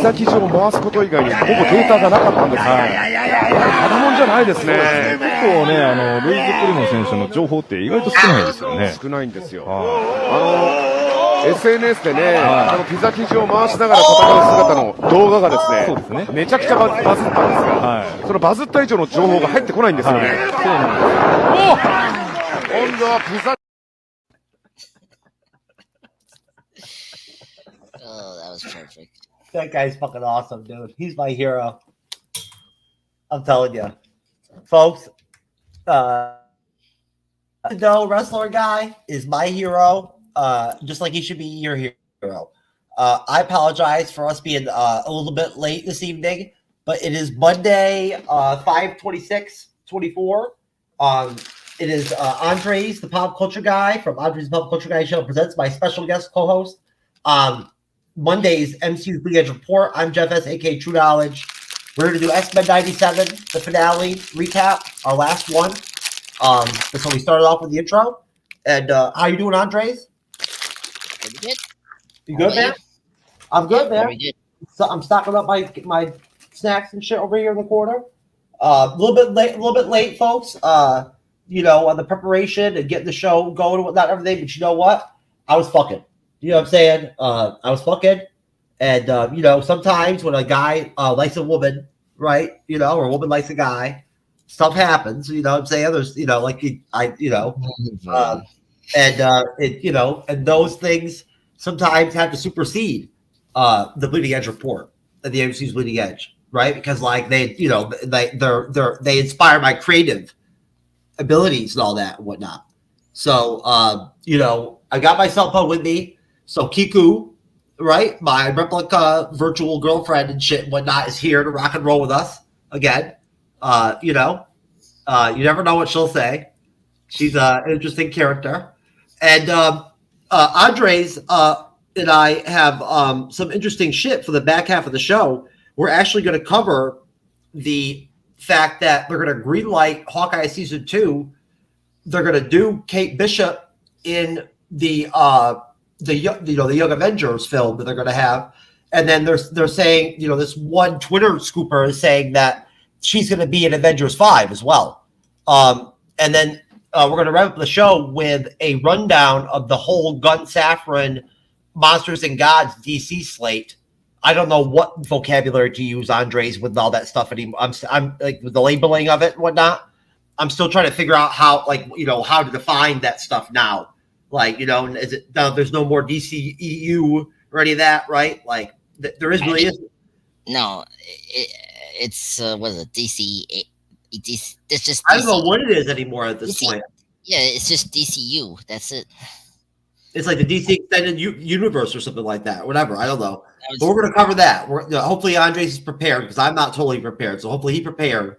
ザ生地を回すこと以外にほぼデータがなかったんですが、ただもんじゃないですね。結構ね、ルイズ・プリモ選手の情報って意外と少ないですよね。少ないんですよ。SNS でね、このピザ生地を回しながら戦う姿の動画がですね、めちゃくちゃバズったんですが、そのバズった以上の情報が入ってこないんですよね。そうなんです。今度はピザ。Oh, that was perfect. That guy's fucking awesome, dude. He's my hero. I'm telling you, folks. No wrestler guy is my hero. Just like he should be your hero. I apologize for us being a little bit late this evening, but it is Monday, 5/26/24. It is Andres, the pop culture guy from Andres the Pop Culture Guy Show, presents my special guest co-host. Monday's MCU'S Bleeding Edge Report. I'm Jeff S, aka TrueKnowledge. We're going to do X-Men 97, the finale recap, our last one. So we started off with the intro. And how you doing, Andres? Pretty good. You good, man? I'm good, man. Very good. So I'm stocking up my snacks and shit over here in the corner. A little bit late, folks. On the preparation and getting the show going and whatnot, everything. But you know what? I was fucking. You know what I'm saying? I was fucking. And, sometimes when a guy likes a woman, right, or a woman likes a guy, stuff happens. You know what I'm saying? There's, and those things sometimes have to supersede the Bleeding Edge report and the MCU's Bleeding Edge, right? Because they inspire my creative abilities and all that and whatnot. So, I got my cell phone with me. So Kiku, right, my replica virtual girlfriend and shit and whatnot, is here to rock and roll with us again. You never know what she'll say. She's an interesting character. And Andres and I have some interesting shit for the back half of the show. We're actually going to cover the fact that they're going to greenlight Hawkeye season 2. They're going to do Kate Bishop in the Young Avengers film that they're going to have, and then they're saying, this one Twitter scooper is saying that she's going to be in Avengers 5 as well. And then we're going to wrap up the show with a rundown of the whole Gunn Safran Monsters and Gods DC slate. I don't know what vocabulary to use, Andres, with all that stuff anymore. I'm like with the labeling of it and whatnot. I'm still trying to figure out how to define that stuff now. Is it now? There's no more DCEU or any of that, right? Like there is really isn't. No, it's what is it? DC. It's just. I don't know what it is anymore at this point. Yeah, it's just DCU. That's it. It's like the DC Extended Universe or something like that. Whatever. I don't know. But we're going to cover that. Hopefully Andres is prepared because I'm not totally prepared. So hopefully he's prepared.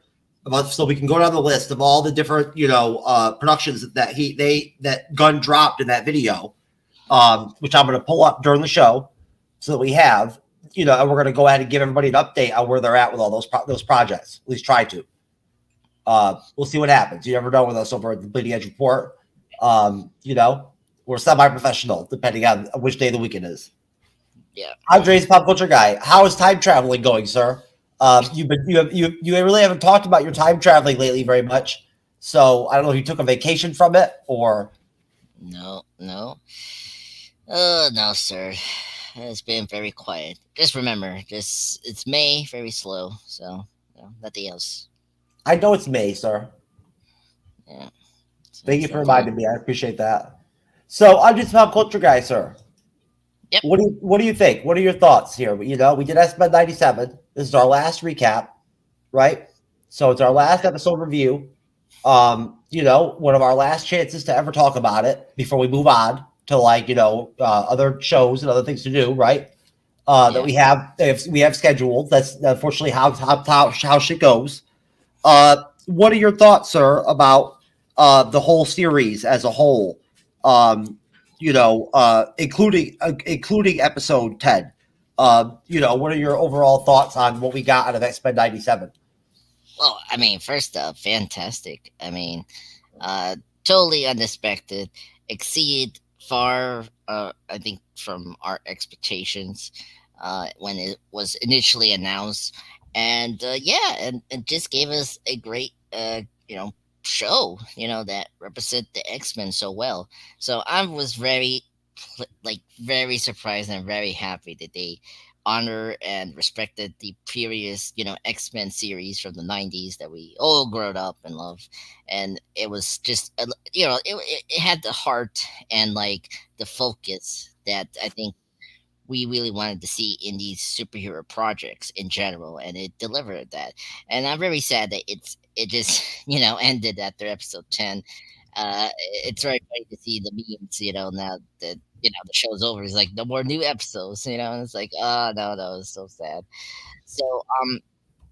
So we can go down the list of all the different, productions that Gunn dropped in that video, which I'm going to pull up during the show, so that we have, and we're going to go ahead and give everybody an update on where they're at with all those projects. At least try to. We'll see what happens. You never know with us over at the Bleeding Edge Report. We're semi-professional depending on which day of the week it is. Yeah. Andres, pop culture guy. How is time traveling going, sir? You really haven't talked about your time traveling lately very much. So I don't know if you took a vacation from it or. No. No, sir. It's been very quiet. Just remember, it's May, very slow. So nothing else. I know it's May, sir. Yeah. Thank you for reminding me. I appreciate that. So I'm just a pop culture guy, sir. Yep. What do you think? What are your thoughts here? We did X-Men 97. This is our last recap, right? So it's our last episode review. One of our last chances to ever talk about it before we move on to other shows and other things to do, right? That we have scheduled. That's unfortunately how shit goes. What are your thoughts, sir, about the whole series as a whole? Including episode 10. What are your overall thoughts on what we got out of X-Men 97? Well, first up, fantastic. Totally unexpected. Exceed far, I think, from our expectations. when it was initially announced, and yeah, and just gave us a great show, that represent the X-Men so well. So I was very surprised and very happy that they honor and respected the previous, X-Men series from the 90s that we all grew up and love. And it was just, it had the heart and like the focus that I think we really wanted to see in these superhero projects in general, and it delivered that. And I'm very sad that it just ended after episode 10. It's very funny to see the memes, now that the show's over. It's like no more new episodes, and it's like, oh no, it's so sad. So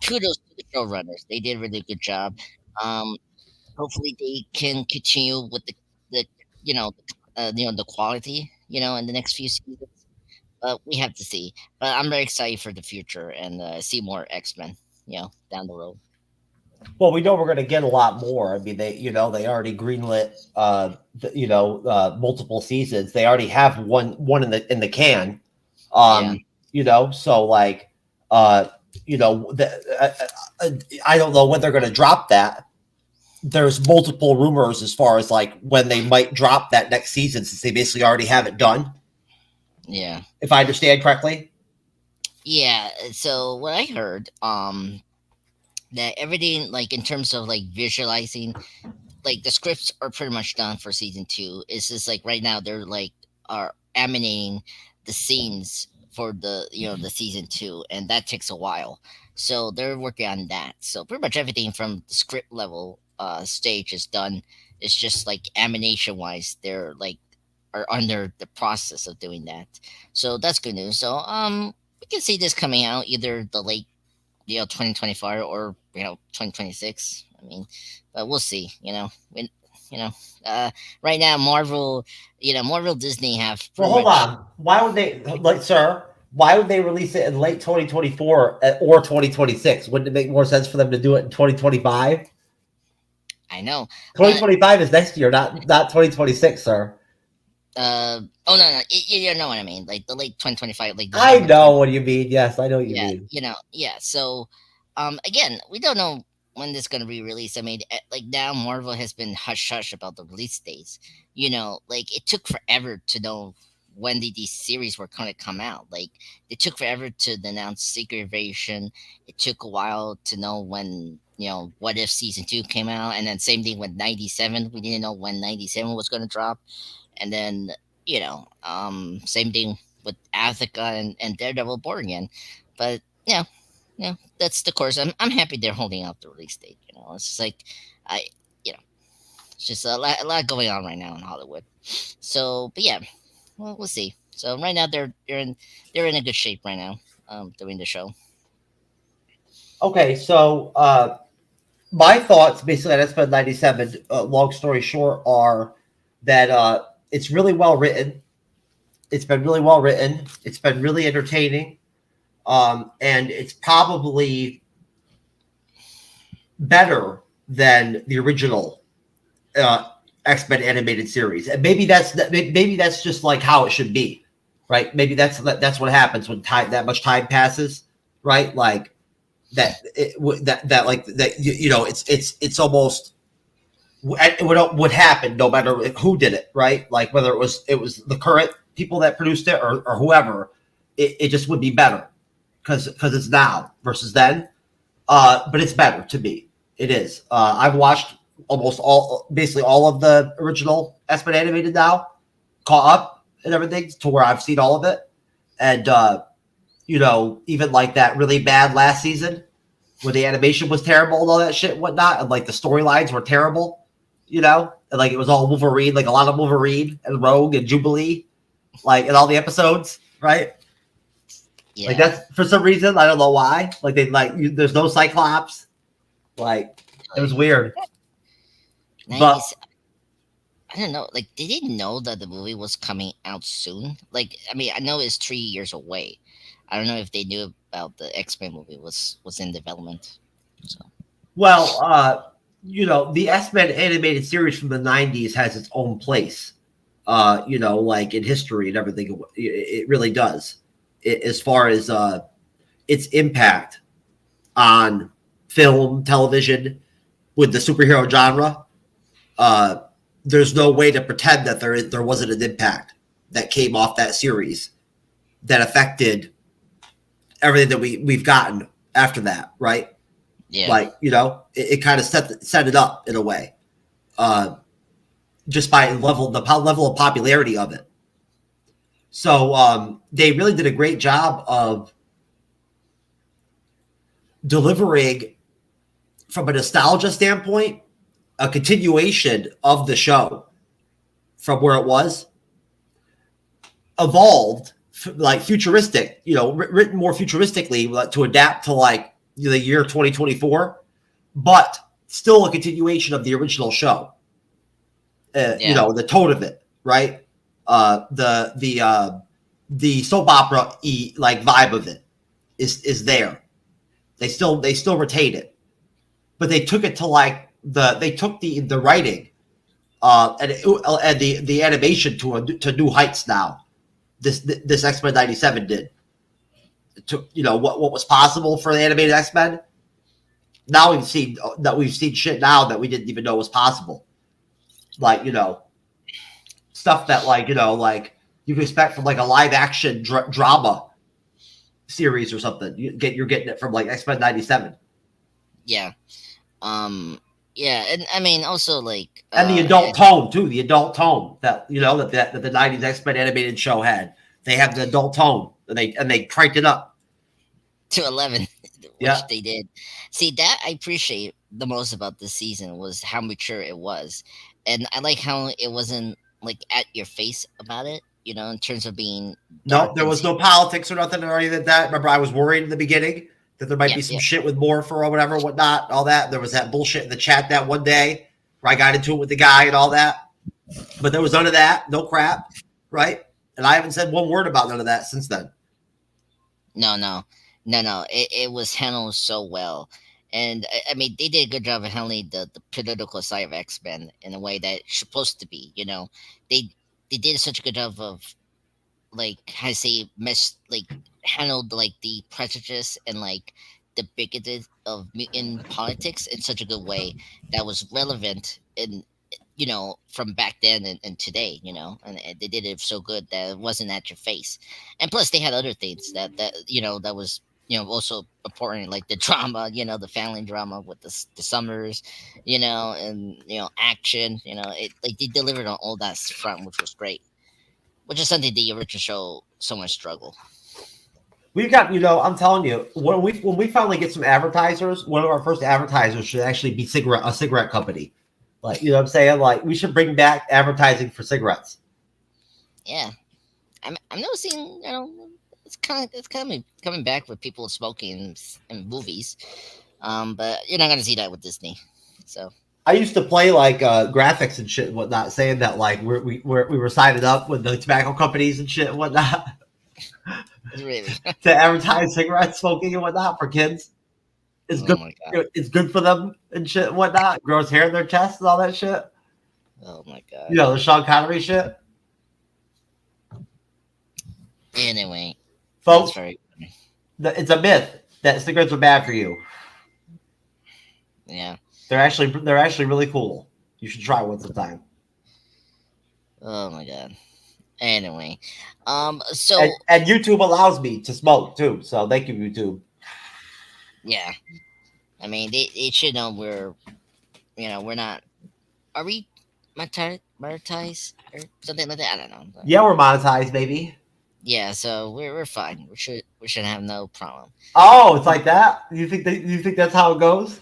kudos to the showrunners. They did a really good job. Um, Hopefully they can continue with the the quality, in the next few seasons. We have to see. But I'm very excited for the future and see more X Men, down the road. Well, we know we're going to get a lot more. I mean, they already greenlit, multiple seasons. They already have one in the can. So like, I don't know when they're going to drop that. There's multiple rumors as far as like when they might drop that next season, since they basically already have it done. Yeah. If I understand correctly. Yeah. So what I heard, that everything, like in terms of like visualizing, like the scripts are pretty much done for season 2. It's just like right now they're like are emanating the scenes for the the season 2, and that takes a while. So they're working on that. So pretty much everything from the script level stage is done. It's just like animation wise, they're like are under the process of doing that. So that's good news. So we can see this coming out either the late 2025 or 2026. I mean, but we'll see. When right now Marvel, Marvel Disney have. Well, hold on. Why would they, sir? Why would they release it in late 2024 or 2026? Wouldn't it make more sense for them to do it in 2025? I know. 2025 is next year, not 2026, sir. Oh no, you know what I mean, like the late 2025, like I know what you mean. Yes, I know what you mean. Yeah. So, again, we don't know when this is going to be released. I mean, like now Marvel has been hush hush about the release dates. Like it took forever to know when these series were going to come out. Like it took forever to announce Secret Invasion. It took a while to know when What If season 2 came out, and then same thing with 97. We didn't know when 97 was going to drop. And then, same thing with Attica and Daredevil Born Again. But yeah, that's the course. I'm happy they're holding up the release date. It's just like it's just a lot going on right now in Hollywood. So, but yeah, well, we'll see. So right now they're in a good shape right now, doing the show. Okay, so my thoughts basically on X-Men 97, long story short, are that it's really well written. It's been really well written. It's been really entertaining. And it's probably better than the original X-Men animated series. And maybe that's just like how it should be, right? Maybe that's what happens when that much time passes, right? Like it's almost it would happen no matter who did it, right? Like whether it was the current people that produced it or whoever, it just would be better because it's now versus then. But it's better to me. It is. I've watched basically all of the original X-Men animated now, caught up and everything to where I've seen all of it. And, even like that really bad last season where the animation was terrible and all that shit and whatnot. And like the storylines were terrible. And like it was all Wolverine, like a lot of Wolverine and Rogue and Jubilee, like in all the episodes, right? Yeah. Like that's for some reason, I don't know why. Like there's no Cyclops. Like it was weird. But I don't know. Like they didn't know that the movie was coming out soon. Like I mean, I know it's 3 years away. I don't know if they knew about the X-Men movie was in development. So. Well, the X-Men animated series from the 90s has its own place, like in history and everything. It really does. as far as its impact on film, television, with the superhero genre. There's no way to pretend that there wasn't an impact that came off that series that affected everything that we've gotten after that, right? Yeah. Like, it kind of set it up in a way, just by the level of popularity of it. So they really did a great job of delivering, from a nostalgia standpoint, a continuation of the show from where it was, evolved, like futuristic, written more futuristically to adapt to like the year 2024, but still a continuation of the original show. The tone of it, right? The soap opera like vibe of it is there. They still retain it, but they took it to like the writing and the animation to new heights now. This X-Men 97 did. It took what was possible for the animated X-Men. Now we've seen shit now that we didn't even know was possible. Like stuff that like you can expect from like a live action drama series or something. You're getting it from like X-Men 97. Yeah. Yeah, and I mean also like and the adult tone too. The adult tone that that the 90s X-Men animated show had. They have the adult tone, and they cranked it up to 11, which Yeah. they did. See, that I appreciate the most about this season was how mature it was, and I like how it wasn't like at your face about it. In terms of being No, there was no politics or nothing or anything like that. Remember, I was worried in the beginning that there might be some shit with Morpher or whatever, whatnot, all that. There was that bullshit in the chat that one day where I got into it with the guy and all that. But there was none of that, no crap, right? And I haven't said one word about none of that since then. No. It was handled so well. And I mean, they did a good job of handling the political side of X-Men in a way that it's supposed to be. They did such a good job of, like, how to say, handled like the prejudice and like the bigoted of in politics in such a good way that was relevant in from back then and today, and they did it so good that it wasn't at your face. And plus they had other things that was also important, like the drama, the family drama with the Summers, and action, like they delivered on all that front, which was great, which is something the original show so much struggle. We've got, I'm telling you, when we finally get some advertisers, one of our first advertisers should actually be a cigarette company. Like, what I'm saying? Like, we should bring back advertising for cigarettes. Yeah. I'm noticing, it's kind of coming back with people smoking in movies. But you're not going to see that with Disney. So I used to play like graphics and shit and whatnot, saying that like we were signing up with the tobacco companies and shit and whatnot. Really? To advertise cigarette smoking and whatnot for kids. It's good. It's good for them and shit and whatnot. Grows hair in their chest and all that shit. Oh my god. The Sean Connery shit. Anyway, folks, it's a myth that cigarettes are bad for you. Yeah. They're actually really cool. You should try one sometime. Oh my god. Anyway, so and YouTube allows me to smoke too. So thank you, YouTube. Yeah, I mean they should know we're not. Are we monetized or something like that? I don't know. But yeah, we're monetized, baby. Yeah, so we're fine. We should have no problem. Oh, it's like that. You think that's how it goes?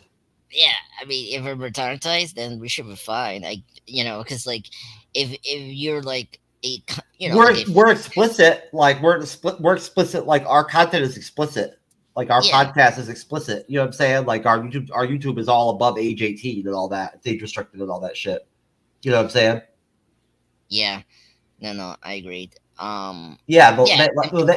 Yeah, I mean, if we're monetized, then we should be fine. Because like if you're like we're explicit. Like we're explicit. Like our content is explicit. Like our podcast is explicit. You know what I'm saying? Like our YouTube is all above age 18 and all that. It's age restricted and all that shit. You know what I'm saying? Yeah. No, I agreed. Yeah, but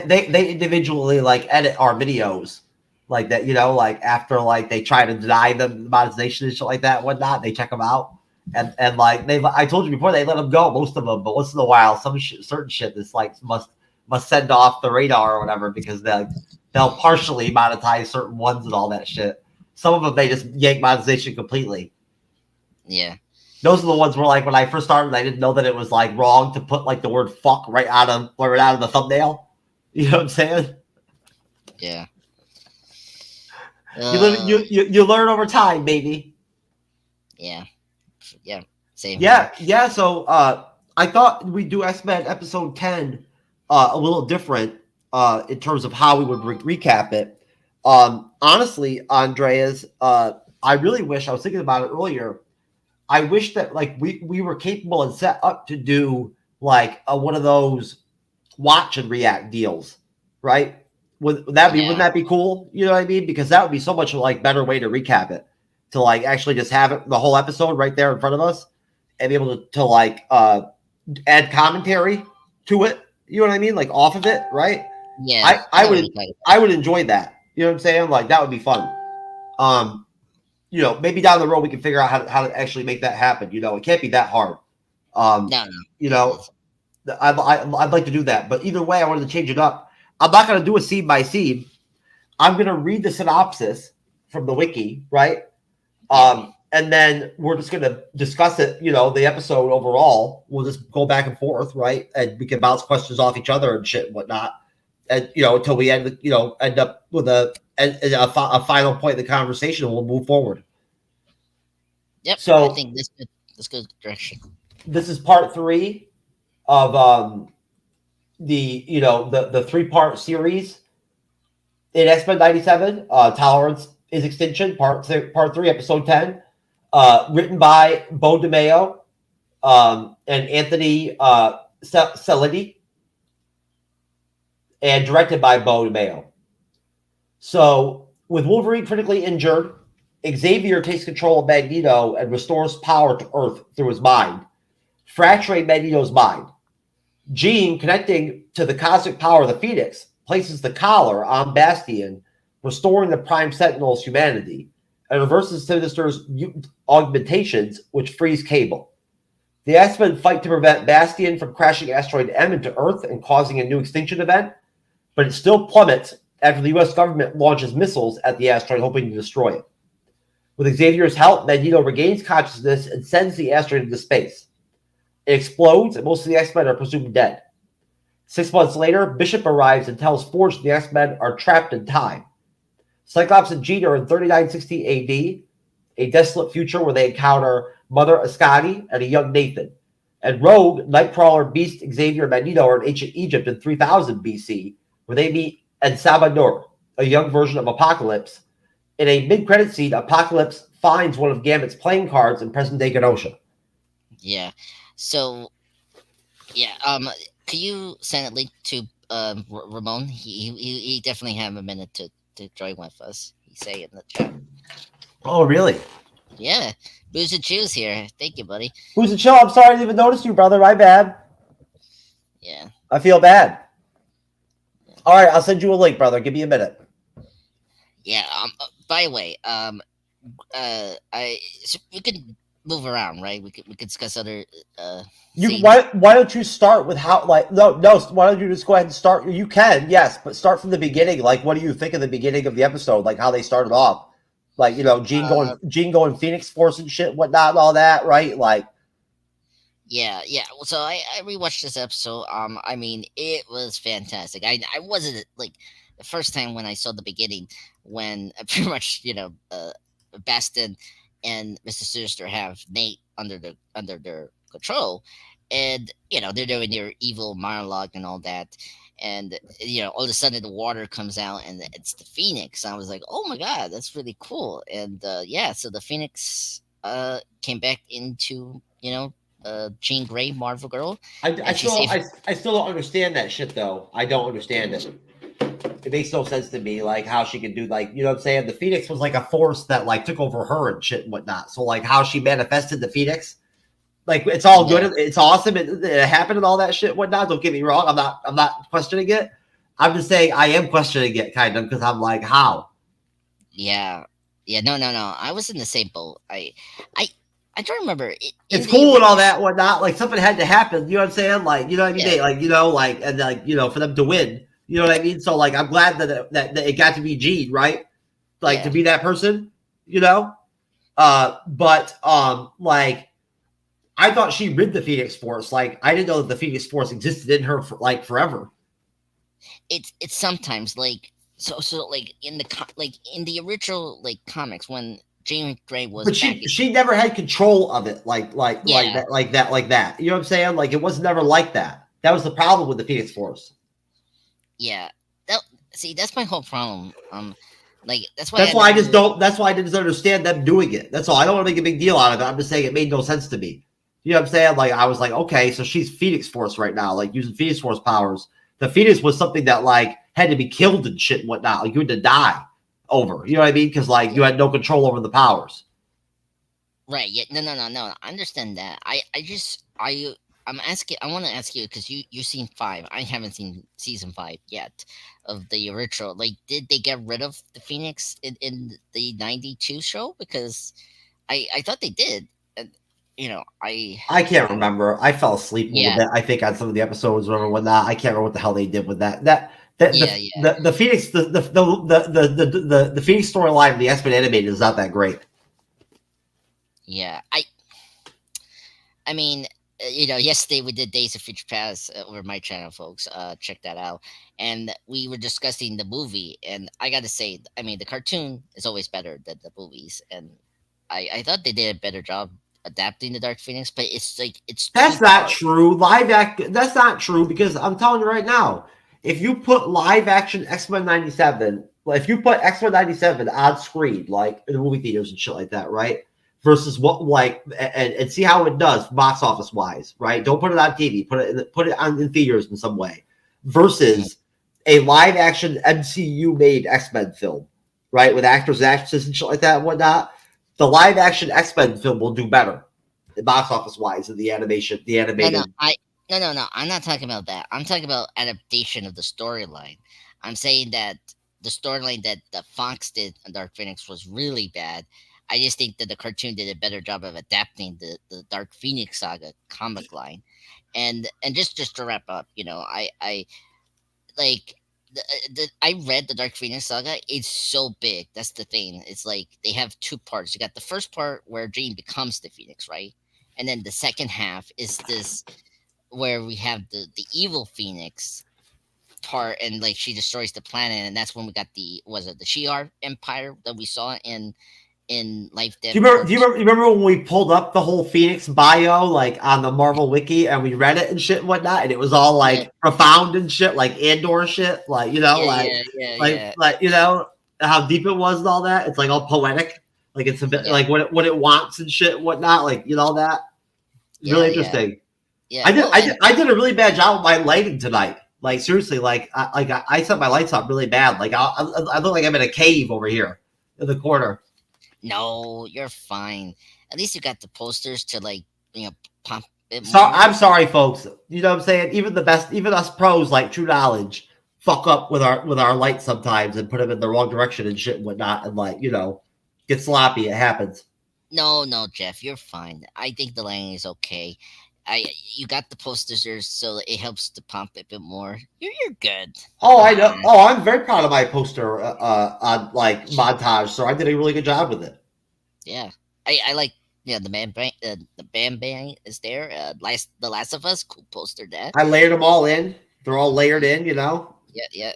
they individually like edit our videos like that. Like after like they try to deny them monetization and shit like that, and whatnot. They check them out and like I told you before, they let them go, most of them. But once in a while, certain shit that's like must send off the radar or whatever because they'll partially monetize certain ones and all that shit. Some of them they just yank monetization completely. Yeah. Those are the ones where like when I first started, I didn't know that it was like wrong to put like the word fuck right out of the thumbnail. You know what I'm saying? Yeah. You learn over time, baby. Yeah. Yeah. Same. Yeah. So I thought we'd do X-Men episode 10 a little different in terms of how we would recap it. Honestly, Andreas, I really wish, I was thinking about it earlier, I wish that like we were capable and set up to do like one of those watch and react deals, right? Wouldn't that be cool? You know what I mean? Because that would be so much like better way to recap it, to like actually just have it the whole episode right there in front of us and be able to like add commentary to it. You know what I mean? Like off of it, right? Yeah. I would enjoy that. You know what I'm saying? Like that would be fun. You know, maybe down the road we can figure out how to actually make that happen. You know, it can't be that hard. No. You know, I'd like to do that, but either way, I wanted to change it up. I'm not going to do a scene by scene. I'm going to read the synopsis from the wiki, right? And then we're just going to discuss it. You know, the episode overall. We'll just go back and forth, right? And we can bounce questions off each other and shit and whatnot. And you know, until we end up with a final point in the conversation, and we'll move forward. Yep. So I think this good direction. This is part 3 of the 3-part series in X-Men 97. Tolerance is Extinction, part 3, episode 10. Written by Bo DeMeo and Anthony Celidi, and directed by Bo DeMeo. So, with Wolverine critically injured, Xavier takes control of Magneto and restores power to Earth through his mind, fracturing Magneto's mind. Jean, connecting to the cosmic power of the Phoenix, places the collar on Bastion, restoring the Prime Sentinel's humanity, and reverses Sinister's augmentations, which frees Cable. The X-Men fight to prevent Bastion from crashing asteroid M into Earth and causing a new extinction event, but it still plummets after the U.S. government launches missiles at the asteroid, hoping to destroy it. With Xavier's help, Magneto regains consciousness and sends the asteroid into space. It explodes, and most of the X-Men are presumed dead. 6 months later, Bishop arrives and tells Forge the X-Men are trapped in time. Cyclops and Jean are in 3960 AD, a desolate future where they encounter Mother Ascati and a young Nathan. And Rogue, Nightcrawler, Beast, Xavier, and Magneto are in ancient Egypt in 3000 BC, where they meet Ensabador, a young version of Apocalypse. In a mid-credit scene, Apocalypse finds one of Gambit's playing cards in present-day Kenosha. Yeah. So, yeah. Could you send a link to Ramon? He definitely have a minute to join with us. He say in the chat. Oh, really? Yeah. Booze and Chews here. Thank you, buddy. Who's the chill? I'm sorry I didn't even notice you, brother. My bad. Yeah. I feel bad. All right, I'll send you a link, brother. Give me a minute. Yeah. By the way, so we could move around, right? We could discuss other. Why don't you start with how? Like, no. Why don't you just go ahead and start? You can, yes, but start from the beginning. Like, what do you think of the beginning of the episode? Like how they started off. Like, you know, Jean going Phoenix Force and shit, whatnot, and all that, right? Like, yeah. So I rewatched this episode. I mean, it was fantastic. I wasn't like the first time when I saw the beginning when pretty much Bastion and Mr. Sinister have Nate under their control, and they're doing their evil monologue and all that. And all of a sudden the water comes out and it's the Phoenix. I was like, oh my god, that's really cool. And so the Phoenix came back into Jean Grey, Marvel Girl. I still don't understand that shit though. I don't understand it. It makes no sense to me, like how she could do, like, you know what I'm saying? The Phoenix was like a force that like took over her and shit and whatnot. So like how she manifested the Phoenix, like it's all good, it's awesome, it happened and all that shit and whatnot. Don't get me wrong, I'm not questioning it. I'm just saying I am questioning it kind of because I'm like, how? No. I was in the same boat. I don't remember. It's cool and all that, whatnot. Like something had to happen. You know what I'm saying? Like, you know what I mean? Yeah. They, like, you know, like, and like, you know, for them to win. You know what I mean? So like, I'm glad that it got to be Jean, right? Like to be that person, you know. But like, I thought she rid the Phoenix Force. Like, I didn't know that the Phoenix Force existed in her for like forever. It's sometimes like so like in the original like comics when Jean Grey was, but she never had control of it like that. You know what I'm saying? Like it was never like that. That was the problem with the Phoenix Force. Yeah, that's my whole problem. Like that's why I didn't understand them doing it. That's all. I don't want to make a big deal out of it. I'm just saying it made no sense to me. You know what I'm saying? Like I was like, okay, so she's Phoenix Force right now, like using Phoenix Force powers. The Phoenix was something that like had to be killed and shit and whatnot. Like you had to die over. You know what I mean? Because like you had no control over the powers. Right. Yeah. No. I understand that. I'm asking. I want to ask you because you've seen 5. I haven't seen season 5 yet of the original. Like, did they get rid of the Phoenix in the 92 show? Because I thought they did. And, you know, I can't remember. I fell asleep a little bit. I think on some of the episodes or whatnot. I can't remember what the hell they did with that. The Phoenix the Phoenix storyline, the X-Men animated is not that great. Yeah, I mean, you know, yesterday we did Days of Future Past over my channel, folks. Check that out. And we were discussing the movie, and I got to say, I mean, the cartoon is always better than the movies, and I thought they did a better job adapting the Dark Phoenix, but it's like that's not true. That's not true because I'm telling you right now, if you put live action X-Men 97, if you put X-Men 97 on screen, like in the movie theaters and shit like that, right? Versus what, like, and see how it does box office wise, right? Don't put it on TV. Put it on in theaters in some way. Versus a live action MCU made X-Men film, right? With actors and actresses and shit like that and whatnot. The live action X-Men film will do better, box office wise, than the animated. No. I'm not talking about that. I'm talking about adaptation of the storyline. I'm saying that the storyline that the Fox did on Dark Phoenix was really bad. I just think that the cartoon did a better job of adapting the Dark Phoenix saga comic line, and just to wrap up, you know, I like I read the Dark Phoenix saga. It's so big. That's the thing. It's like they have 2 parts. You got the first part where Jean becomes the Phoenix, right, and then the second half is this where we have the evil Phoenix part, and like she destroys the planet, and that's when we got the Shi'ar Empire that we saw in Life Death. Do you remember when we pulled up the whole Phoenix bio like on the Marvel Wiki and we read it and shit and whatnot, and it was all like profound and shit, like Andor shit, like you know, like you know how deep it was and all that. It's like all poetic, like it's a bit like what it wants and shit and whatnot, like you know that. Really interesting. Yeah, I did a really bad job with my lighting tonight. Like seriously, like I set my lights up really bad. Like I look like I'm in a cave over here in the corner. No, you're fine. At least you got the posters to like, you know, pump it. So I'm sorry, folks. You know what I'm saying? Even us pros like TrueKnowledge fuck up with our lights sometimes and put them in the wrong direction and shit and whatnot, and like, you know, get sloppy. It happens. No, Jeff, you're fine. I think the lighting is okay. You got the posters there, so it helps to pump it a bit more. You're good. Oh, I know. Oh, I'm very proud of my poster on like montage. So I did a really good job with it. Yeah, I like. Yeah, the Bam Bang is there. The Last of Us, cool poster. That I layered them all in. They're all layered in. You know. Yeah.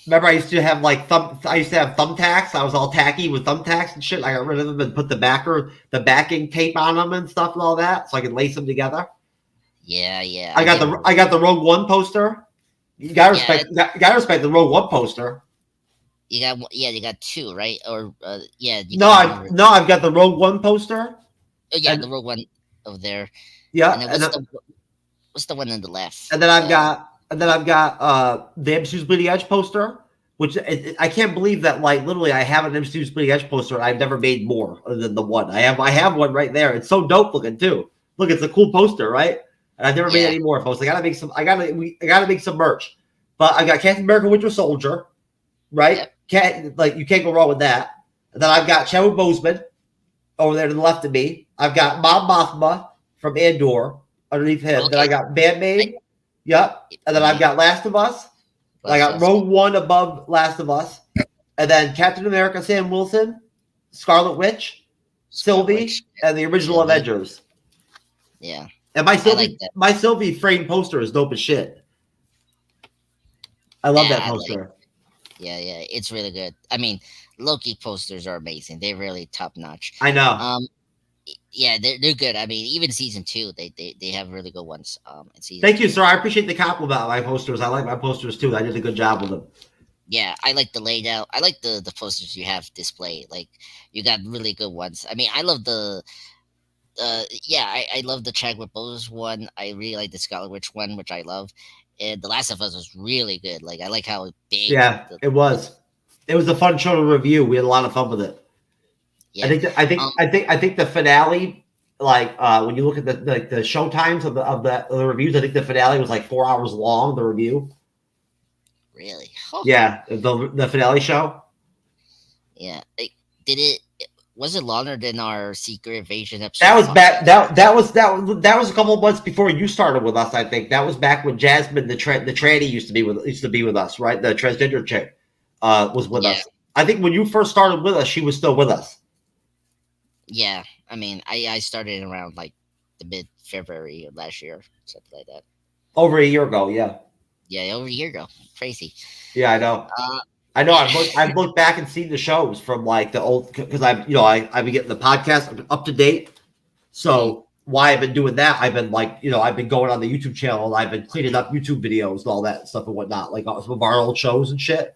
Remember, I used to have thumbtacks. I was all tacky with thumbtacks and shit. I got rid of them and put the backing tape on them and stuff and all that, so I could lace them together. Yeah. I got the Rogue One poster. You gotta respect the Rogue One poster. You got 2, right? Or I've got the Rogue One poster. Oh yeah, the Rogue One over there. Yeah. And what's the one on the left? And then I've got the MCU'S Bleeding Edge poster, which I can't believe that like literally I have an MCU'S Bleeding Edge poster and I've never made more other than the one. I have one right there. It's so dope looking too. Look, it's a cool poster, right? And I've never made any more, folks. I gotta make some merch. But I got Captain America Winter over there to the left of me. I've got Mon Mothma from Andor underneath him. Then I got Bandmaid. Yep. And then I've got Last of Us. I got Rogue One above Last of Us. And then Captain America, Sam Wilson, Scarlet Witch, Sylvie, and the original Avengers. Yeah. And my Sylvie framed poster is dope as shit. I love that poster. Yeah, it's really good. I mean, Loki posters are amazing. They're really top notch. I know. Yeah, they're good. I mean, even season 2, they have really good ones. Thank you, sir. I appreciate the compliment on my posters. I like my posters too. I did a good job with them. Yeah, I like the layout. I like the posters you have displayed. Like, you got really good ones. I mean, I love the I love the Chadwick Boseman one. I really like the Scarlet Witch one, which I love. And The Last of Us was really good. Like, I like how big. Yeah, it was. It was a fun show to review. We had a lot of fun with it. Yeah. I think the finale, like when you look at the show times of the reviews, I think the finale was like 4 hours long. The review. Really? Oh. Yeah, the finale show. Yeah. Was it longer than our Secret Invasion episode? That was back. That was a couple of months before you started with us. I think that was back when Jasmine, the tranny, used to be with us, right? The transgender chick was with us. I think when you first started with us, she was still with us. Yeah, I mean, I started around like the mid-February of last year, something like that. Over a year ago, yeah. Yeah, over a year ago. Crazy. Yeah, I know. I know. I've looked back and seen the shows from like the old, because I've been getting the podcast up to date. So why I've been doing that, I've been I've been going on the YouTube channel and I've been cleaning up YouTube videos and all that stuff and whatnot, like some of our old shows and shit,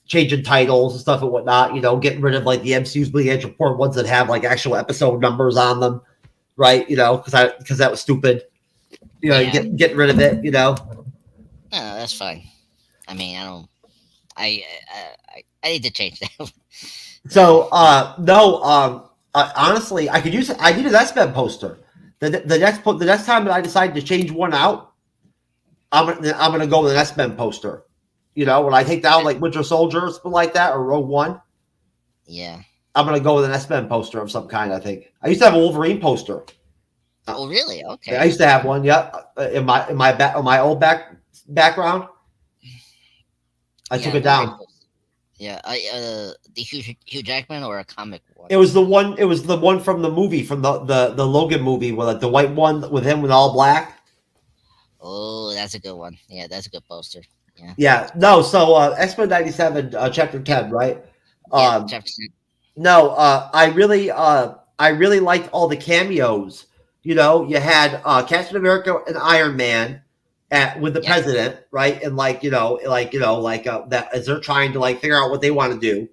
changing titles and stuff and whatnot. Getting rid of like the MCU's Bleeding Edge Report ones that have like actual episode numbers on them, right? Because that was stupid. Getting rid of it. No, that's fine. I mean, I need to change that. So honestly, I could use it. I need an S-Men poster. The next time that I decide to change one out, I'm gonna go with an S-Men poster. When I take down like Winter Soldier or something like that, or Rogue One. Yeah. I'm gonna go with an S-Men poster of some kind. I think I used to have a Wolverine poster. Oh, really? Okay. I used to have one. Yeah, in my old background. I took it down. Yeah, the Hugh Jackman or a comic one. It was the one. It was the one from the movie, from the Logan movie, with like the white one with him with all black. Oh, that's a good one. Yeah, that's a good poster. Yeah. Yeah. No. So X-Men 97, Chapter 10, right? Chapter 10. No. I really liked all the cameos. You had Captain America and Iron Man. With the president, right? And that as they're trying to like figure out what they want to do.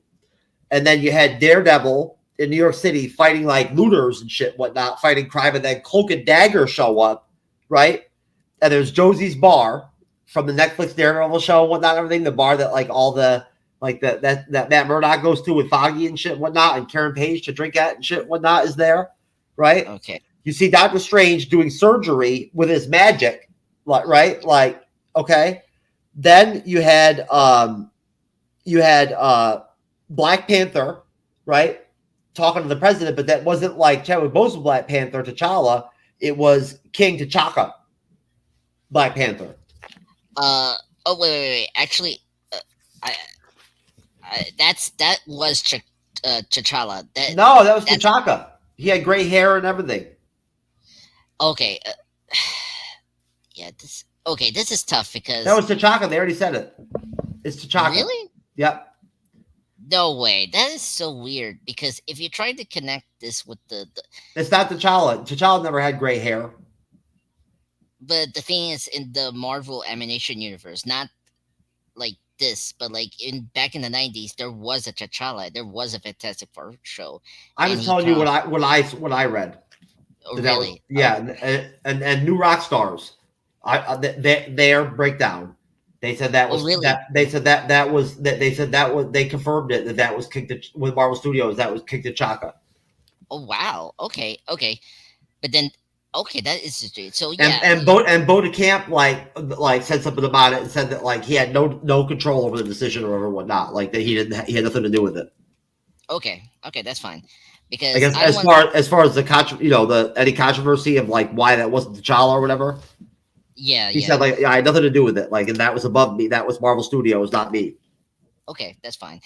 And then you had Daredevil in New York City fighting like looters and shit, whatnot, fighting crime, and then Cloak and Dagger show up, right? And there's Josie's Bar from the Netflix Daredevil show and whatnot, everything, the bar that like all the like that Matt Murdock goes to with Foggy and shit, whatnot, and Karen Page to drink at and shit, whatnot, is there, right? Okay. You see Doctor Strange doing surgery with his magic. Right, like, okay. Then you had Black Panther, right, talking to the president, but that wasn't like Chadwick Boseman Black Panther, T'Challa. It was King T'Chaka, Black Panther. Oh wait. Actually, that was T'Challa. No, that was T'Chaka. He had gray hair and everything. Okay. Yeah, this is tough because that was T'Chaka. They already said it. It's T'Chaka. Really? Yep. No way. That is so weird because if you're trying to connect this with the it's not T'Challa. T'Challa never had gray hair. But the thing is, in the Marvel Animation universe, not like this, but like back in the 90s, there was a T'Challa. There was a Fantastic Four show. I'm just telling you what I read. Oh, really? And New Rock Stars, their breakdown. They said that was they confirmed it that was kicked with Marvel Studios. That was kicked T'Chaka. Oh wow! Okay, but then that is just so yeah. And Bo DeCamp like said something about it and said that like he had no control over the decision or whatnot. Like that he had nothing to do with it. Okay, that's fine. because I guess I don't want. as far as the any controversy of like why that wasn't T'Challa or whatever. Yeah, He yeah. said like, I had nothing to do with it. Like, and that was above me. That was Marvel Studios, not me. Okay, that's fine.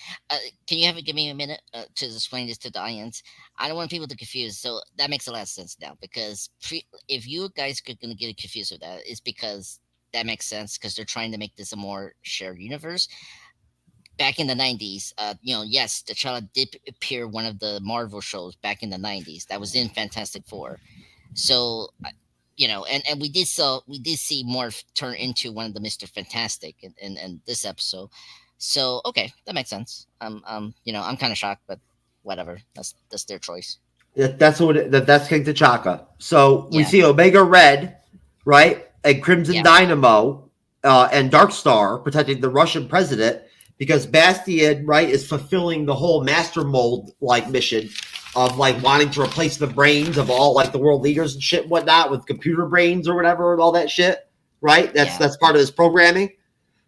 Can you give me a minute to explain this to the audience? I don't want people to confuse. So that makes a lot of sense now because if you guys are going to get confused with that, it's because that makes sense because they're trying to make this a more shared universe. Back in the 90s, yes, T'Challa did appear one of the Marvel shows back in the 90s. That was in Fantastic Four. So, and we did see Morph turn into one of the Mr. Fantastic in this episode. So okay, that makes sense. I'm kind of shocked, but whatever. That's their choice. That's King T'Chaka. So we Yeah. see Omega Red, right, and Crimson Yeah. Dynamo, and Dark Star protecting the Russian president because Bastion, right, is fulfilling the whole Master Mold like mission of like wanting to replace the brains of all like the world leaders and shit and whatnot with computer brains or whatever and all that shit, right? That's part of his programming.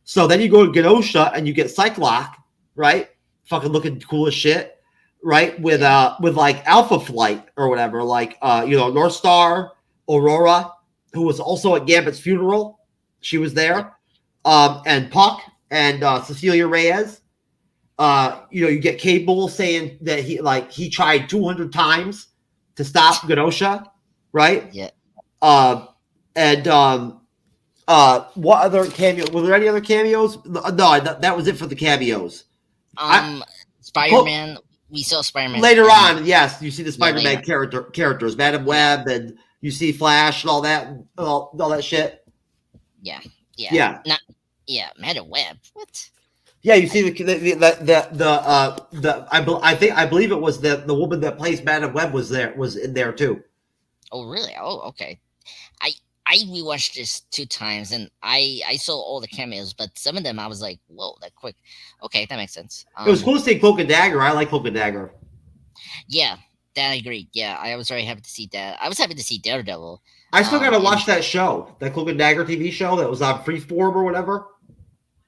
So then you go to Genosha and you get Cyclops, right? Fucking looking cool as shit, right? With like Alpha Flight or whatever, like North Star, Aurora, who was also at Gambit's funeral. She was there. And Puck and Cecilia Reyes. You get Cable saying that he tried 200 times to stop Genosha, right? Yeah. What other cameo? Were there any other cameos? No, that was it for the cameos. Spider-Man. We saw Spider-Man later on. Yes, you see the Spider-Man Yeah, characters, Madam Web, and you see Flash and all that shit. Yeah. Madam Web. What? Yeah, you see I believe it was the woman that plays Madam Web was in there too. Oh really? Oh okay. I rewatched this 2 times and I saw all the cameos, but some of them I was like, whoa, that quick. Okay, that makes sense. It was cool to see Cloak and Dagger. I like Cloak and Dagger. Yeah, that I agree. Yeah, I was very happy to see that. I was happy to see Daredevil. I still gotta watch that show, that Cloak and Dagger TV show that was on Freeform or whatever.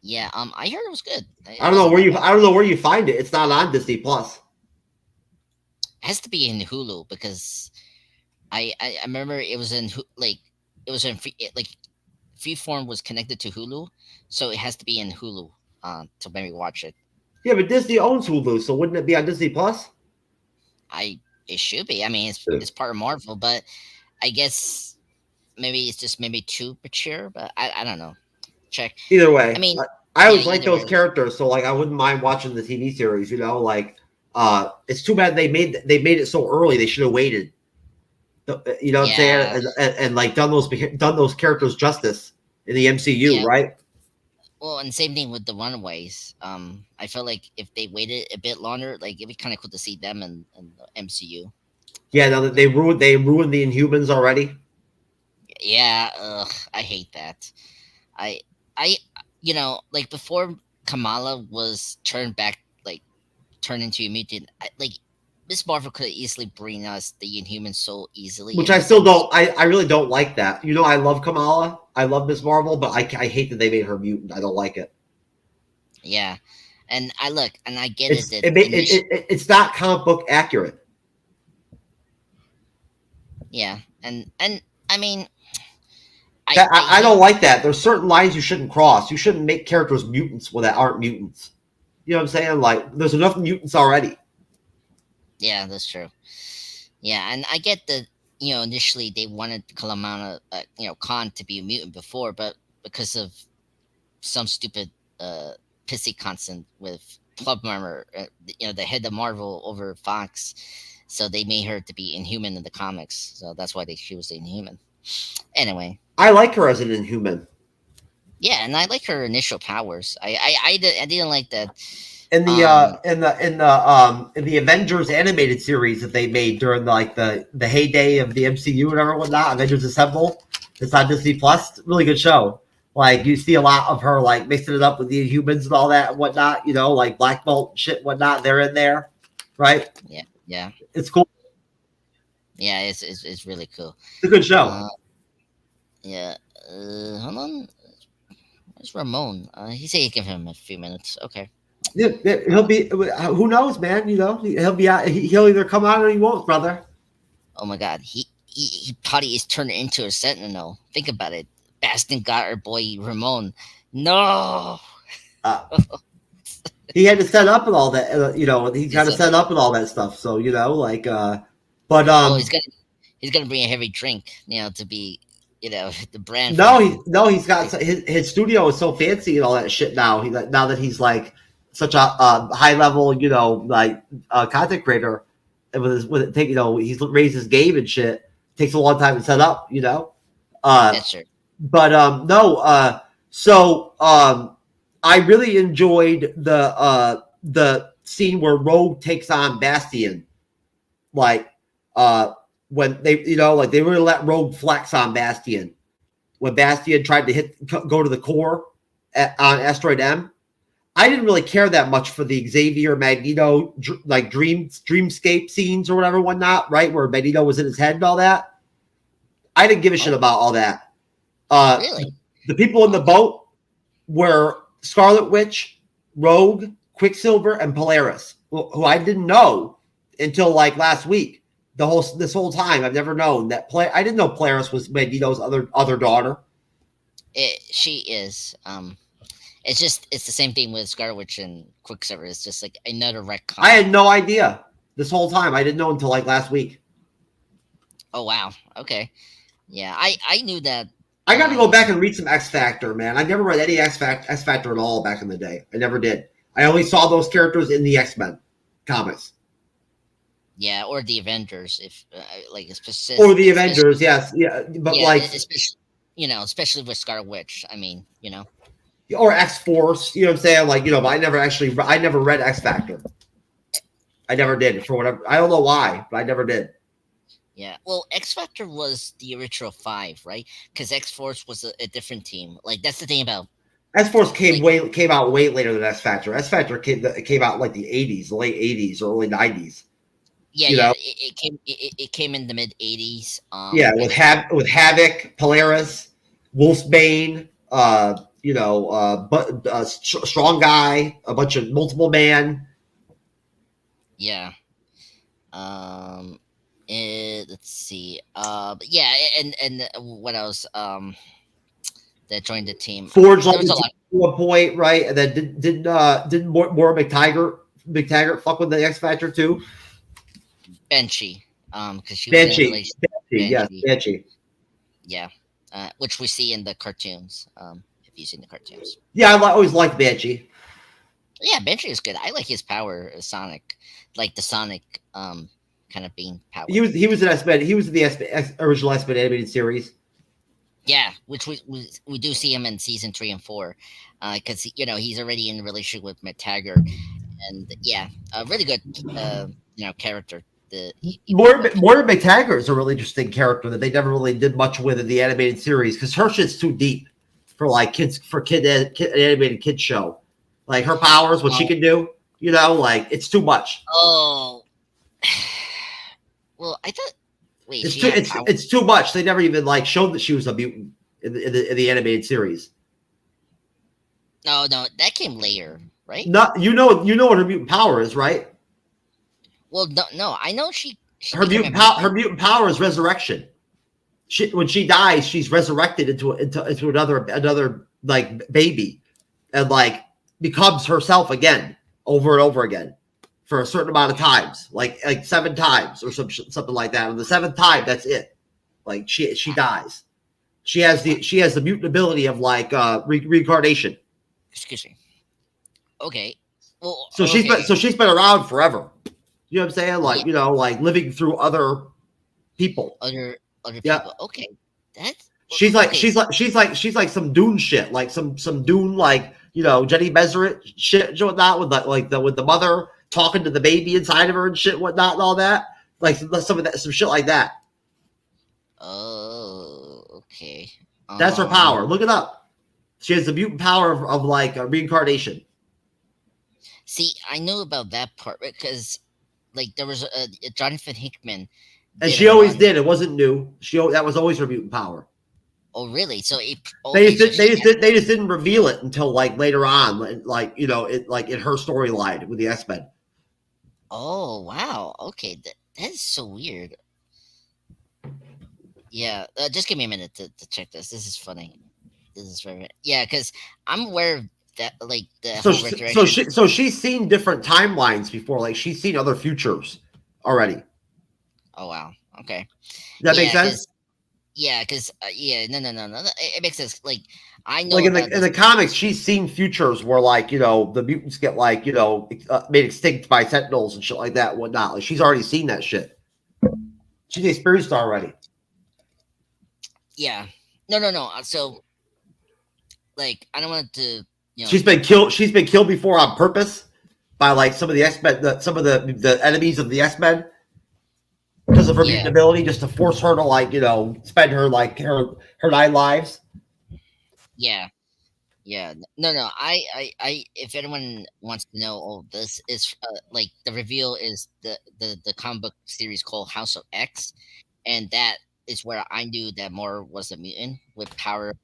Yeah, I heard it was good. I don't know where you find it. It's not on Disney Plus. It has to be in Hulu because I remember it was in Freeform was connected to Hulu, so it has to be in Hulu to maybe watch it. Yeah, but Disney owns Hulu, so wouldn't it be on Disney Plus? It should be. I mean, it's part of Marvel, but I guess maybe it's just too mature. But I don't know. Check. Either way, I mean, I always like those characters, so like I wouldn't mind watching the TV series. It's too bad they made it so early. They should have waited. You know what I'm saying? And like done those characters justice in the MCU, right? Well, and same thing with the Runaways. I felt like if they waited a bit longer, like it'd be kind of cool to see them in the MCU. Yeah, now that they ruined the Inhumans already. Yeah, I hate that. I like before Kamala was turned into a mutant. Miss Marvel could easily bring us the Inhumans so easily. Which I still don't. I really don't like that. I love Kamala. I love Miss Marvel, but I hate that they made her mutant. I don't like it. Yeah, and I get it's not comic book accurate. Yeah, and I mean, I don't like that. There's certain lines you shouldn't cross. You shouldn't make characters mutants that aren't mutants. You know what I'm saying? Like, there's enough mutants already. Yeah, that's true. Yeah, and I get that, initially they wanted Kalamana, Khan to be a mutant before, but because of some stupid pissy constant with Club Murmur, the head of Marvel over Fox, so they made her to be Inhuman in the comics. So that's why she was Inhuman. Anyway. I like her as an Inhuman. Yeah, and I like her initial powers. I didn't like that. In the Avengers animated series that they made during the heyday of the MCU and whatnot, Avengers Assemble, it's on Disney Plus. Really good show. Like, you see a lot of her like mixing it up with the Inhumans and all that and whatnot. Like Black Bolt and shit and whatnot. They're in there, right? Yeah. It's cool. Yeah, it's really cool. It's a good show. Yeah. Hold on. Where's Ramon? He said he'd give him a few minutes. Okay. He'll be. Who knows, man? You know, he'll be out. He'll either come out or he won't, brother. Oh my God, he probably is turning into a sentinel. Think about it. Bastion got our boy Ramon. No. He had to set up and all that. You know, he got to set up and all that stuff. So you know, like, but well, he's gonna bring a heavy drink, you know, to be, you know, the brand. He's got his studio is so fancy and all that shit now. Now that he's like such a high level, you know, like content creator, and you know, he's raised his game and shit. It takes a long time to set up, you know. That's true. But I really enjoyed the scene where Rogue takes on Bastion, like when they, you know, like they really let Rogue flex on Bastion when Bastion tried to go to the core on Asteroid M. I didn't really care that much for the Xavier Magneto like dreamscape scenes or whatever, whatnot, right, where Magneto was in his head and all that. I didn't give a shit about all that. Really? The people in the boat were Scarlet Witch, Rogue, Quicksilver, and Polaris, who I didn't know until like last week. This whole time, I've never known that. I didn't know Polaris was Magneto's other daughter. She is. It's the same thing with Scarlet Witch and Quicksilver. It's just like another retcon. I had no idea this whole time. I didn't know until like last week. Oh wow. Okay. Yeah, I knew that. I got to go back and read some X Factor, man. I never read any X Factor at all back in the day. I never did. I only saw those characters in the X-Men comics. Yeah, or the Avengers, if like specific. Or the Avengers, yes, yeah, but yeah, like especially with Scarlet Witch. I mean, you know, or X Force. You know what I'm saying? Like, you know, but I never read X Factor. I never did for whatever. I don't know why, but I never did. Yeah, well, X Factor was the original 5, right? Because X Force was a different team. Like that's the thing about X Force came out way later than X Factor. X Factor came out like the 80s, the late 80s, or early 90s. Yeah, it came in the mid 80s. With Havoc, Polaris, Wolfsbane, Strong Guy, a bunch of Multiple Man. Yeah. Let's see. But yeah, and what else? That joined the team. Forge like at one point, right? And then didn't more McTaggart fuck with the X Factor too? Banshee, because she was Banshee. Yeah, which we see in the cartoons. If you've seen the cartoons. Yeah, I always liked Banshee. Yeah, Banshee is good. I like his power, Sonic, like the Sonic kind of being power. He was in X-Men. He was in the original X-Men animated series. Yeah, which we do see him in season 3 and 4, because he's already in a relationship with McTaggart, and yeah, a really good character. Moira McTaggart is a really interesting character that they never really did much with in the animated series because her shit's too deep for like animated kids show. Like her powers, what she can do, like it's too much. Oh, well, I thought. Wait, it's too much. They never even like showed that she was a mutant in the animated series. No, that came later, right? No, you know what her mutant power is, right? Well, no, I know she her mutant power is resurrection. When she dies, she's resurrected into another like baby, and like becomes herself again over and over again for a certain amount of times, like 7 times or something like that. On the 7th time, that's it. Like she dies. She has the mutant ability of like reincarnation. Excuse me. Okay. Well, so she's been around forever. You know what I'm saying? Like, like living through other people. Other people. Okay. She's like some Dune shit, like some Dune, like, Jenny Bezeret shit, whatnot, with the mother talking to the baby inside of her and shit, whatnot, and all that. Like some shit like that. Oh, okay. That's her power. Look it up. She has the mutant power of like reincarnation. See, I know about that part because, like, there was a Jonathan Hickman, and she always did. It wasn't new. That was always her mutant power. Oh, really? So it, They okay, just, they just didn't reveal it until like later on, like like in her storyline with the X-Men. oh, wow. Okay, that is so weird. Yeah, just give me a minute to check this. This is funny. This is very, yeah, because I'm aware of that, like the whole resurrection. So she's seen different timelines before. Like she's seen other futures already. Oh, wow. Okay. Does that make Yeah, sense? yeah, no. It makes sense. Like I know Like in about the comics, she's seen futures where like the mutants get like made extinct by Sentinels and shit like that, and whatnot. Like she's already seen that shit. She's experienced already. Yeah. No. So, like, I don't want to, She's been killed. She's been killed before on purpose by like some of the X-Men, some of the enemies of the X-Men, because of her mutant ability, just to force her to like spend her like her 9 lives. Yeah. No. I. If anyone wants to know, this is like the reveal is the comic book series called House of X, and that is where I knew that Moore was a mutant with power.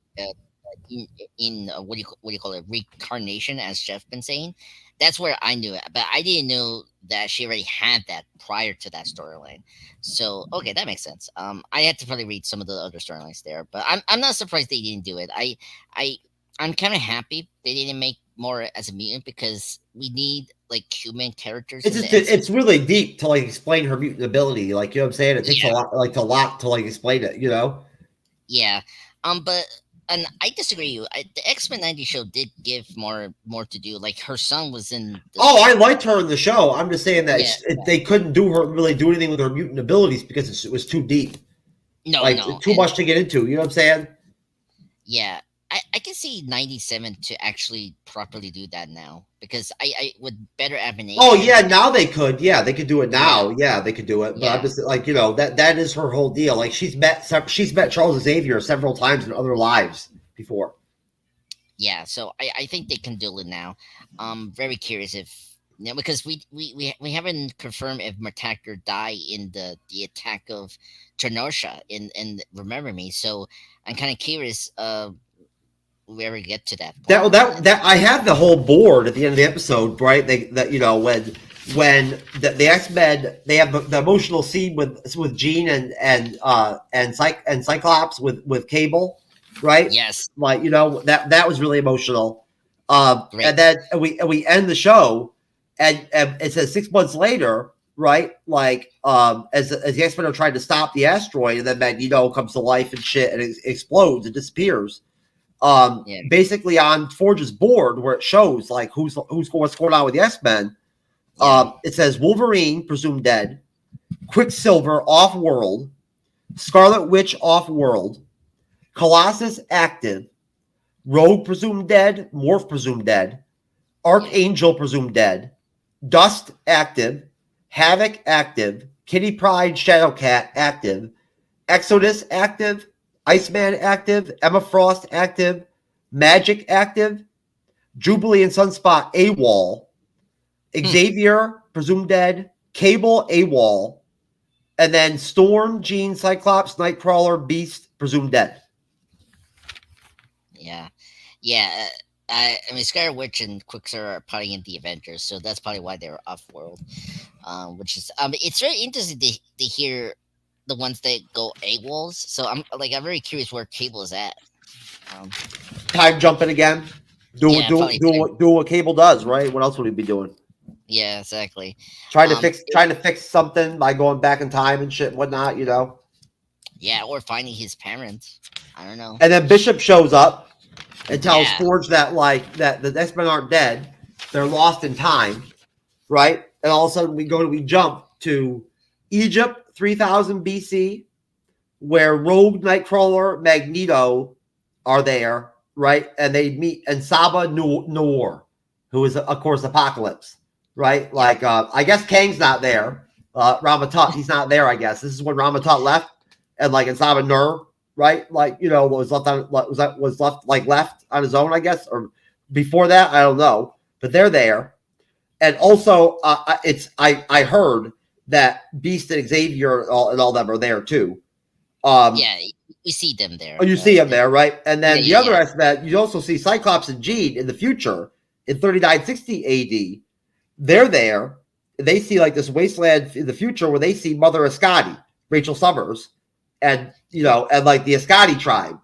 In what do you call it, reincarnation, as Jeff been saying. That's where I knew it, but I didn't know that she already had that prior to that storyline. So okay, that makes sense. I had to probably read some of the other storylines there, but I'm not surprised they didn't do it. I'm kind of happy they didn't make more as a mutant, because we need like human characters. It's really deep to like explain her mutant ability. Like what I'm saying, it takes a lot to like explain it. Yeah. But and I disagree. The X-Men 90 show did give more to do. Like her son was in. I liked her in the show. I'm just saying that they couldn't really do anything with her mutant abilities because it was too deep. Too much to get into. You know what I'm saying? Yeah, I can see 97 to actually properly do that now, because I with better animation. Oh yeah, now they could. Yeah, they could do it now. Yeah, they could do it. But I'm just like that is her whole deal. Like she's met Charles Xavier several times in other lives before. Yeah, so I think they can do it now. Very curious if because we haven't confirmed if Mertaker died in the attack of Trenosha in Remember Me. So I'm kind of curious. We ever get to that point. That I have the whole board at the end of the episode, right? When the X-Men, they have the emotional scene with Jean and Cyclops with Cable, right? Yes. Like that was really emotional. And then we end the show, and it says 6 months later, right? Like as the X-Men are trying to stop the asteroid, and then Magneto comes to life and shit, and it explodes and disappears. Basically on Forge's board where it shows like what's going on with the X-Men, it says Wolverine presumed dead, Quicksilver off world, Scarlet Witch off world, Colossus active, Rogue presumed dead, Morph presumed dead, Archangel presumed dead, Dust active, Havoc active, Kitty Pryde Shadowcat active, Exodus active, Iceman active, Emma Frost active, Magic active, Jubilee and Sunspot AWOL, Xavier presumed dead, Cable AWOL, and then Storm, Jean, Cyclops, Nightcrawler, Beast presumed dead. Yeah. I mean, Scarlet Witch and Quicksilver are probably in the Avengers, so that's probably why they were off world. Which is it's very interesting to hear the ones that go AWOLs. So I'm very curious where Cable is at. Time jumping again. Do what Cable does, right? What else would he be doing? Yeah, exactly. Trying to fix something by going back in time and shit and whatnot, Yeah, or finding his parents. I don't know. And then Bishop shows up and tells Forge that that the X-Men aren't dead. They're lost in time. Right? And all of a sudden we jump to Egypt 3000 BC, where Rogue, Nightcrawler, Magneto are there, right? And they meet and Saba Noor, who is of course Apocalypse, right? Like I guess Kang's not there. Ramatut, he's not there. I guess this is when Ramatut left, and Saba Noor, right? Was left on his own, I guess, or before that, I don't know. But they're there, and also I heard that Beast and Xavier and all them are there too. we see them there. Oh, you see them there, right? And then the other yeah. aspect, you also see Cyclops and Jean in the future in 3960 AD. They're there. They see like this wasteland in the future where they see Mother Ascati, Rachel Summers, and and like the Ascati tribe,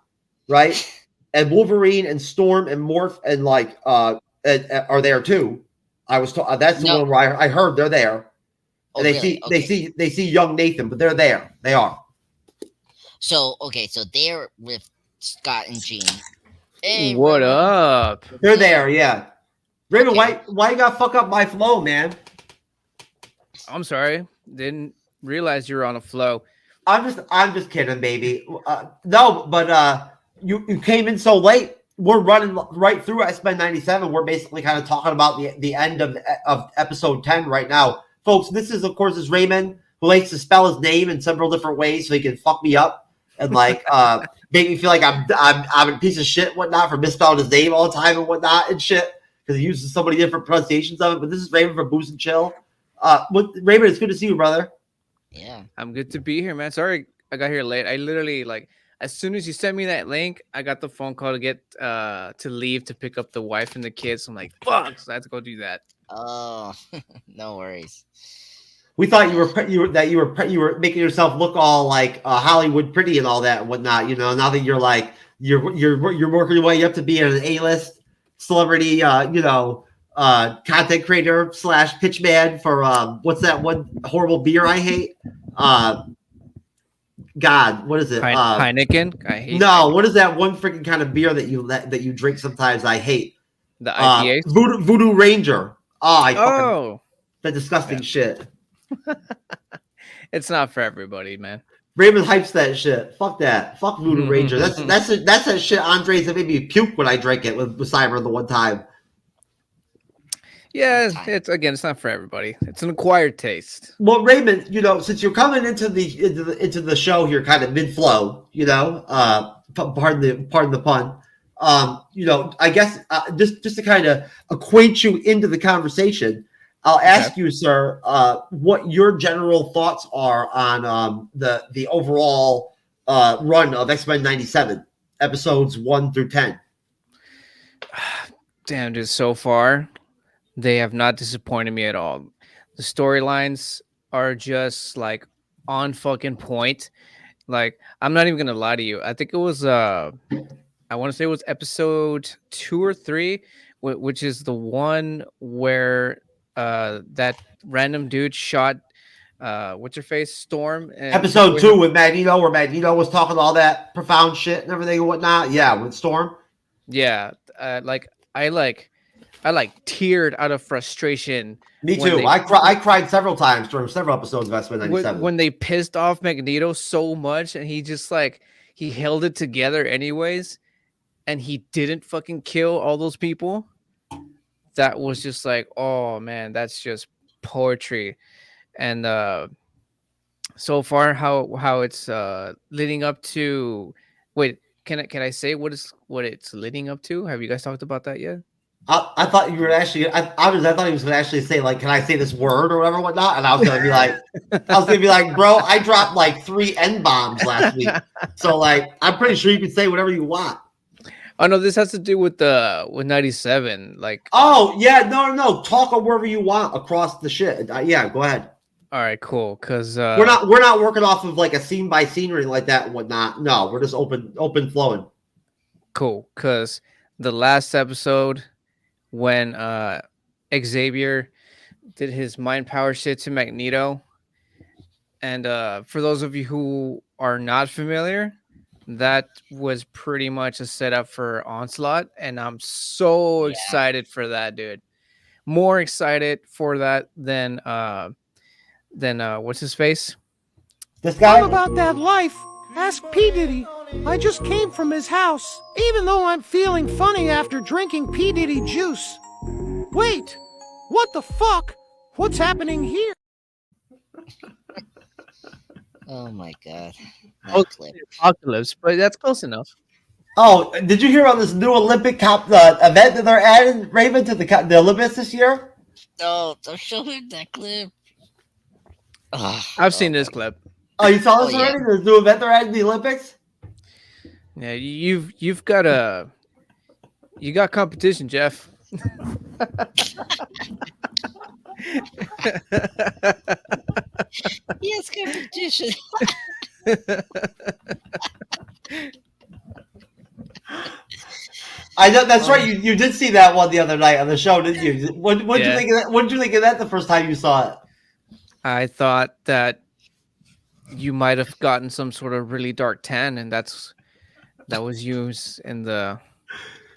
right? And Wolverine and Storm and Morph and like are there too. I was told that's the one where I heard they're there. And they see young Nathan, but they're there. They are. So they're with Scott and Jean. Hey, what up? They're there, yeah. Raven, why you gotta fuck up my flow, man? I'm sorry, didn't realize you were on a flow. I'm just kidding, baby. No, but you came in so late. We're running right through X-Men 97. We're basically kind of talking about the end of episode 10 right now. Folks, this is, of course, Raymond, who likes to spell his name in several different ways so he can fuck me up and like make me feel like I'm a piece of shit, whatnot, for misspelling his name all the time and whatnot and shit, because he uses so many different pronunciations of it. But this is Raymond from Boost and Chill. Raymond, it's good to see you, brother. Yeah, I'm good to be here, man. Sorry I got here late. I literally as soon as you sent me that link, I got the phone call to get to leave to pick up the wife and the kids. So I'm like, fuck, so I had to go do that. Oh, no worries. We thought you were making yourself look all like Hollywood pretty and all that and whatnot. Now that you're like you're working your way up to be an A-list celebrity, content creator / pitchman for what's that one horrible beer I hate? God, what is it? Heineken. I hate. No, Heineken. what is that one freaking kind of beer that you drink sometimes? I hate the IPA. Voodoo Ranger. Oh, that disgusting shit. It's not for everybody, man. Raymond hypes that shit. Fuck that. Fuck Voodoo Ranger. That's that shit. Andres that made me puke when I drank it with Cyber the one time. Yeah, it's not for everybody. It's an acquired taste. Well, Raymond, since you're coming into the show here, kind of mid flow, pardon the pun. I guess just to kind of acquaint you into the conversation, I'll ask you, sir, what your general thoughts are on the overall run of X-Men 97, episodes 1 through 10. Damn, dude, so far, they have not disappointed me at all. The storylines are just like on fucking point. Like, I'm not even gonna lie to you. I think it was I want to say it was episode 2 or 3, which is the one where that random dude shot what's her face, Storm. And episode 2 with Magneto, where Magneto was talking all that profound shit and everything and whatnot. Yeah, with Storm. Yeah, I teared out of frustration. Me too. I cried several times during several episodes of X-Men 97. When they pissed off Magneto so much, and he just he held it together anyways, and he didn't fucking kill all those people. That was just like, oh man, that's just poetry. And so far, how it's leading up to. Wait, can I say what it's leading up to? Have you guys talked about that yet? I thought you were actually. I thought he was going to actually say like, "Can I say this word or whatever, whatnot?" And I was going to be like, "Bro, I dropped like 3 N-bombs last week, so like, I'm pretty sure you can say whatever you want." Oh no, this has to do with 97. Like, oh yeah, no, talk wherever you want across the shit. Yeah, go ahead. All right, cool. Because we're not working off of like a scene by scene or anything like that and whatnot. No, we're just open flowing. Cool, because the last episode, when Xavier did his mind power shit to Magneto. And for those of you who are not familiar, that was pretty much a setup for Onslaught. And I'm so excited for that, dude. More excited for that than what's his face? This guy? All about that life. Ask P. Diddy. I just came from his house, even though I'm feeling funny after drinking P. Diddy juice. Wait, what the fuck? What's happening here? Oh my god. Apocalypse, but that's close enough. Oh, did you hear about this new Olympic event that they're adding, Raven, to the Olympics this year? No, don't show him that clip. I've seen this clip. Oh, you saw this already? This new event they're adding to the Olympics? Yeah, you've got you got competition, Jeff. Yes, competition. I know that's right. You did see that one the other night on the show, didn't you? What did you Yeah. think of that? What did you think of that the first time you saw it? I thought that you might have gotten some sort of really dark tan, and that was used in the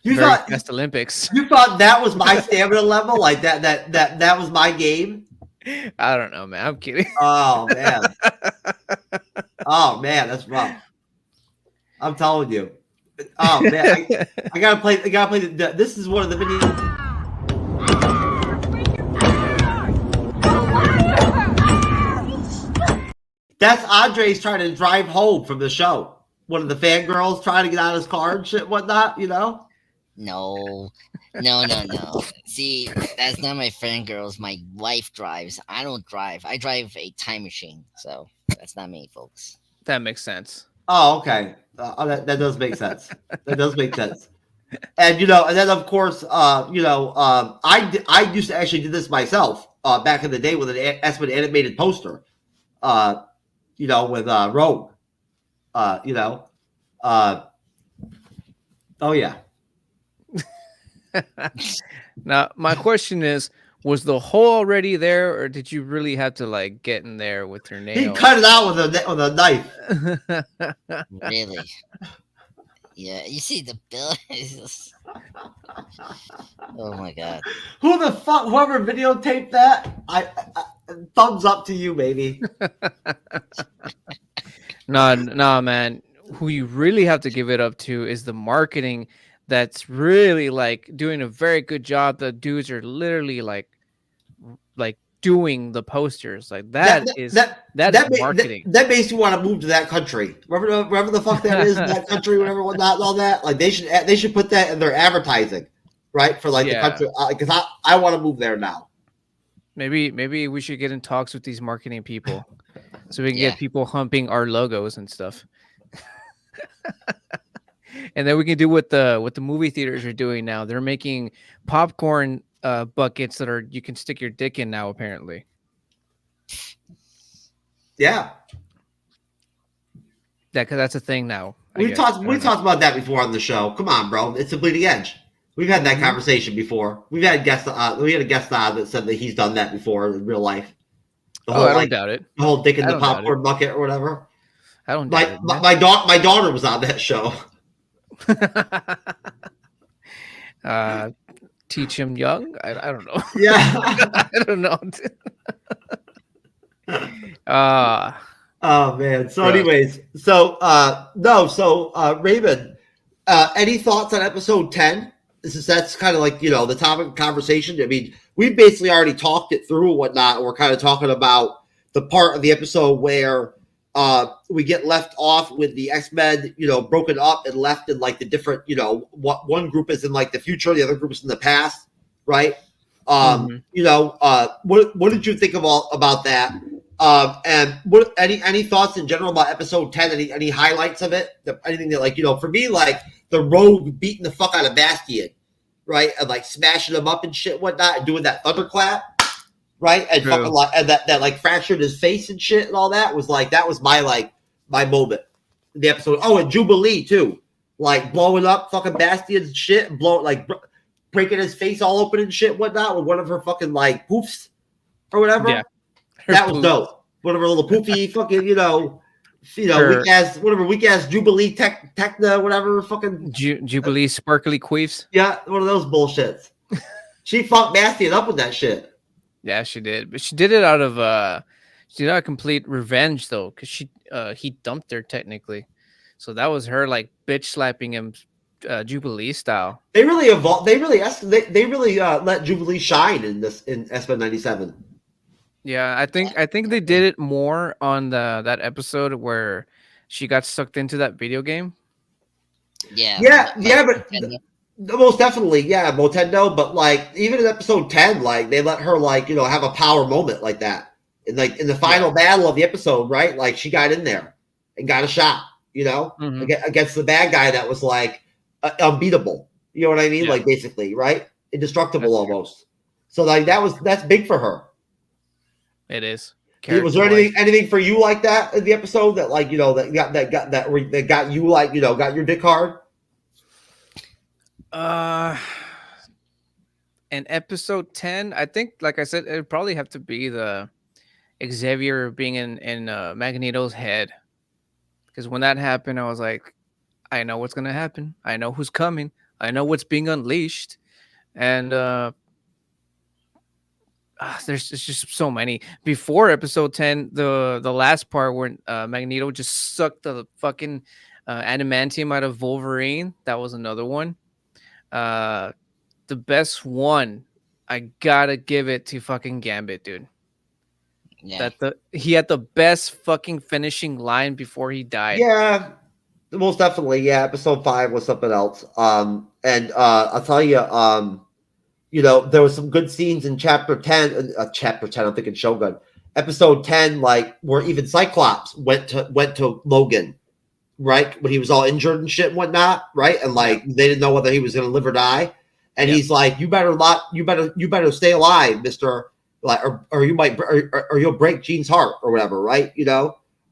best Olympics. You thought that was my stamina level, like that was my game. I don't know, man. I'm kidding. Oh man, oh man, that's rough. I'm telling you. Oh man, I gotta play. This is one of the mini. That's Andre's trying to drive home from the show. One of the fangirls trying to get out of his car and shit, whatnot. You know. No. See, that's not my fangirls. My wife drives. I don't drive. I drive a time machine, so that's not me, folks. That makes sense. Oh, okay. That does make sense. That does make sense. And and then of course, I used to actually do this myself back in the day with an X-Men animated poster. With Rogue. Oh yeah. Now, my question is, was the hole already there, or did you really have to like get in there with your nail? He cut it out with a knife. Really? Yeah, you see the bill. Oh my god! Who the fuck? Whoever videotaped that, I thumbs up to you, baby. No, man. Who you really have to give it up to is the marketing. That's really like doing a very good job. The dudes are literally like doing the posters. Like that is marketing. That makes you want to move to that country. Wherever the fuck that is, that country, whatever, whatnot, and all that. Like they should put that in their advertising, right? For like the country, because I want to move there now. Maybe we should get in talks with these marketing people, so we can get people humping our logos and stuff. And then we can do what the movie theaters are doing now. They're making popcorn buckets that you can stick your dick in now, apparently. Yeah. Because that's a thing now. We talked about that before on the show. Come on, bro. It's a bleeding edge. We've had that conversation before. We had a guest on that said that he's done that before in real life. I don't doubt it. The whole dick in the popcorn bucket or whatever. I don't doubt it. My daughter was on that show. Teach him young. I don't know. Yeah. I don't know. Oh man. So anyways, Raymond, any thoughts on episode 10? That's kind of like, the topic of conversation. I mean, we basically already talked it through and whatnot. We're kind of talking about the part of the episode where we get left off with the X-Men, broken up and left in like the different, what one group is in like the future, the other group is in the past, right? What did you think about that? And what any thoughts in general about episode 10? Any highlights of it? Anything that for me, like the Rogue beating the fuck out of Bastion, right? And like smashing him up and shit, whatnot, and doing that thunderclap. Right, and fucking like, and that like fractured his face and shit and all that was my moment in the episode. Oh, and Jubilee too, like blowing up fucking Bastion's shit and breaking his face all open and shit, whatnot, with one of her fucking like poofs or whatever. Yeah, that was dope. One of her little poofy fucking weak ass Jubilee Techna whatever fucking Jubilee sparkly queefs. Yeah, one of those bullshits. She fucked Bastion up with that shit. Yeah, she did, but she did it out of complete revenge though, because he dumped her technically, so that was her like bitch slapping him, Jubilee style. They really evolved. They really let Jubilee shine in S-Men 97. Yeah, I think they did it more on that episode where she got sucked into that video game. Yeah, but. Most definitely, yeah, Motendo. But like, even in episode 10, like they let her like have a power moment like that, and like in the final battle of the episode, right? Like she got in there and got a shot, you know, Mhm. against the bad guy that was like unbeatable. You know what I mean? Yeah. Like basically, right? Indestructible That's true. almost. So like that's big for her. It is. Was there anything for you like that in the episode that like that got you like got your dick hard? In episode 10, I think, like I said, it would probably have to be the Xavier being in Magneto's head, because when that happened, I was like, I know what's gonna happen. I know who's coming. I know what's being unleashed, and there's just so many. Before episode 10, the last part where Magneto just sucked the fucking adamantium out of Wolverine. That was another one. The best one, I gotta give it to fucking Gambit, dude. Yeah. He had the best fucking finishing line before he died. Yeah, most definitely. Yeah, episode 5 was something else. And I'll tell you, there was some good scenes in chapter 10. Chapter 10, I'm thinking Shogun. Episode 10, like where even Cyclops went to Logan, right, when he was all injured and shit and whatnot, right, and like they didn't know whether he was going to live or die, and he's like, you better stay alive, Mister, like, or you might, or you'll break Jean's heart or whatever, right, and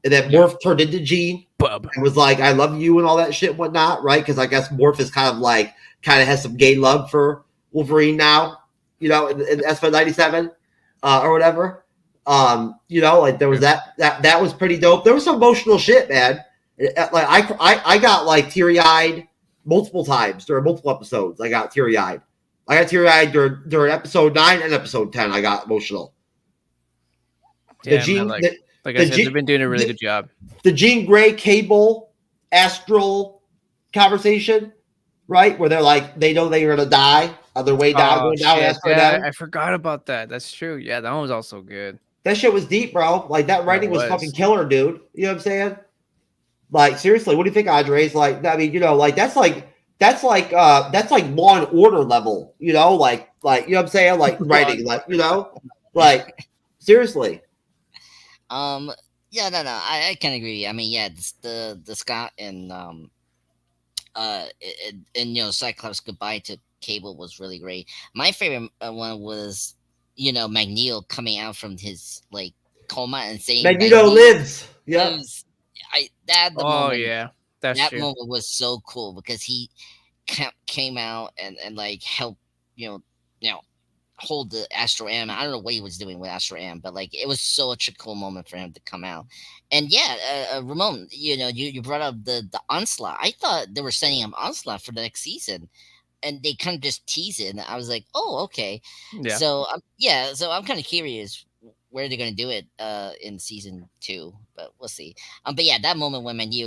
then Morph turned into Jean. Bub. And was like, I love you and all that shit and whatnot, right? Because I guess Morph is kind of has some gay love for Wolverine now, in S-Men 97 or whatever. Like there was that was pretty dope. There was some emotional shit, man. Like I got like teary-eyed multiple times during multiple episodes. I got teary-eyed. During episode 9 and episode 10. I got emotional. Yeah, like I said, they've been doing a really good job. The Jean Grey Cable Astral conversation, right? Where they're like, they know they're gonna die on their way down, going down. Yeah, I forgot about that. That's true. Yeah, that one was also good. That shit was deep, bro. Like that writing was fucking killer, dude. You know what I'm saying? Like seriously, what do you think, Andres? Like, I mean, like that's like Law and Order level, like you know what I'm saying? Like writing, like like seriously. Yeah, no, I can agree. I mean, yeah, the Scott and Cyclops goodbye to Cable was really great. My favorite one was Magneto coming out from his like coma and saying Magneto lives. Yeah. Lives. Moment, yeah, that true. Moment was so cool because he came out and like helped hold the Astro Am. I don't know what he was doing with Astro Am, but like it was such a cool moment for him to come out. And yeah, Ramon, you brought up the Onslaught. I thought they were sending him Onslaught for the next season, and they kind of just tease it. And I was like, oh, okay. Yeah. So so I'm kind of curious where they're gonna do it in season 2, but we'll see. But yeah, that moment when Magneto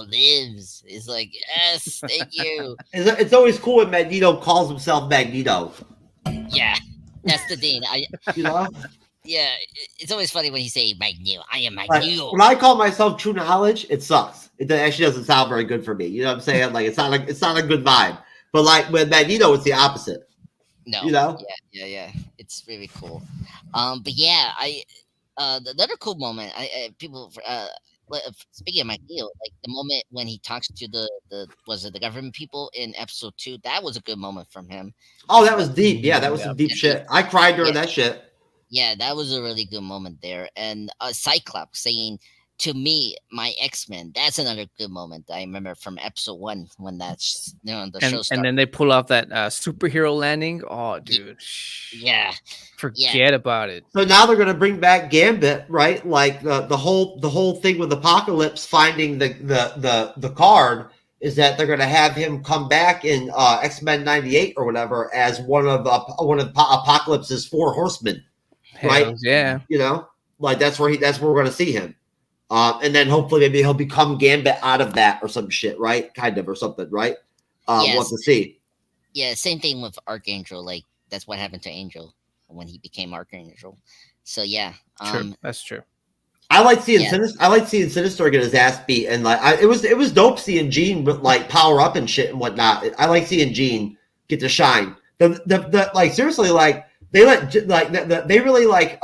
lives is like, yes, thank you. It's always cool when Magneto calls himself Magneto. Yeah, that's the thing. Yeah, it's always funny when you say Magneto. I am Magneto. When I call myself TrueKnowledge, it sucks. It actually doesn't sound very good for me. You know what I'm saying? Like it's not a good vibe. But like with Magneto, it's the opposite. No, yeah, it's really cool. But yeah, the other cool moment. Speaking of Magneto, like the moment when he talks to the government people in episode 2, that was a good moment from him. Oh, that was deep. Yeah, that was some deep shit. I cried during that shit. Yeah, that was a really good moment there. And Cyclops saying to me, my X-Men, that's another good moment I remember from episode 1 when that's the show started. And then they pull off that superhero landing. Oh, dude. Yeah. Forget about it. So now they're gonna bring back Gambit, right? Like the whole thing with Apocalypse finding the card is that they're gonna have him come back in X-Men 98 or whatever as one of Apocalypse's 4 horsemen. Right? Yeah. Like that's where we're gonna see him. And then hopefully maybe he'll become Gambit out of that or some shit, right? Kind of, or something, right? We'll have to see. Yeah, same thing with Archangel. Like that's what happened to Angel when he became Archangel. So yeah, true. That's true. I like seeing Sinister get his ass beat, and like it was dope seeing Jean like power up and shit and whatnot. I like seeing Jean get to shine. The like seriously, like they really like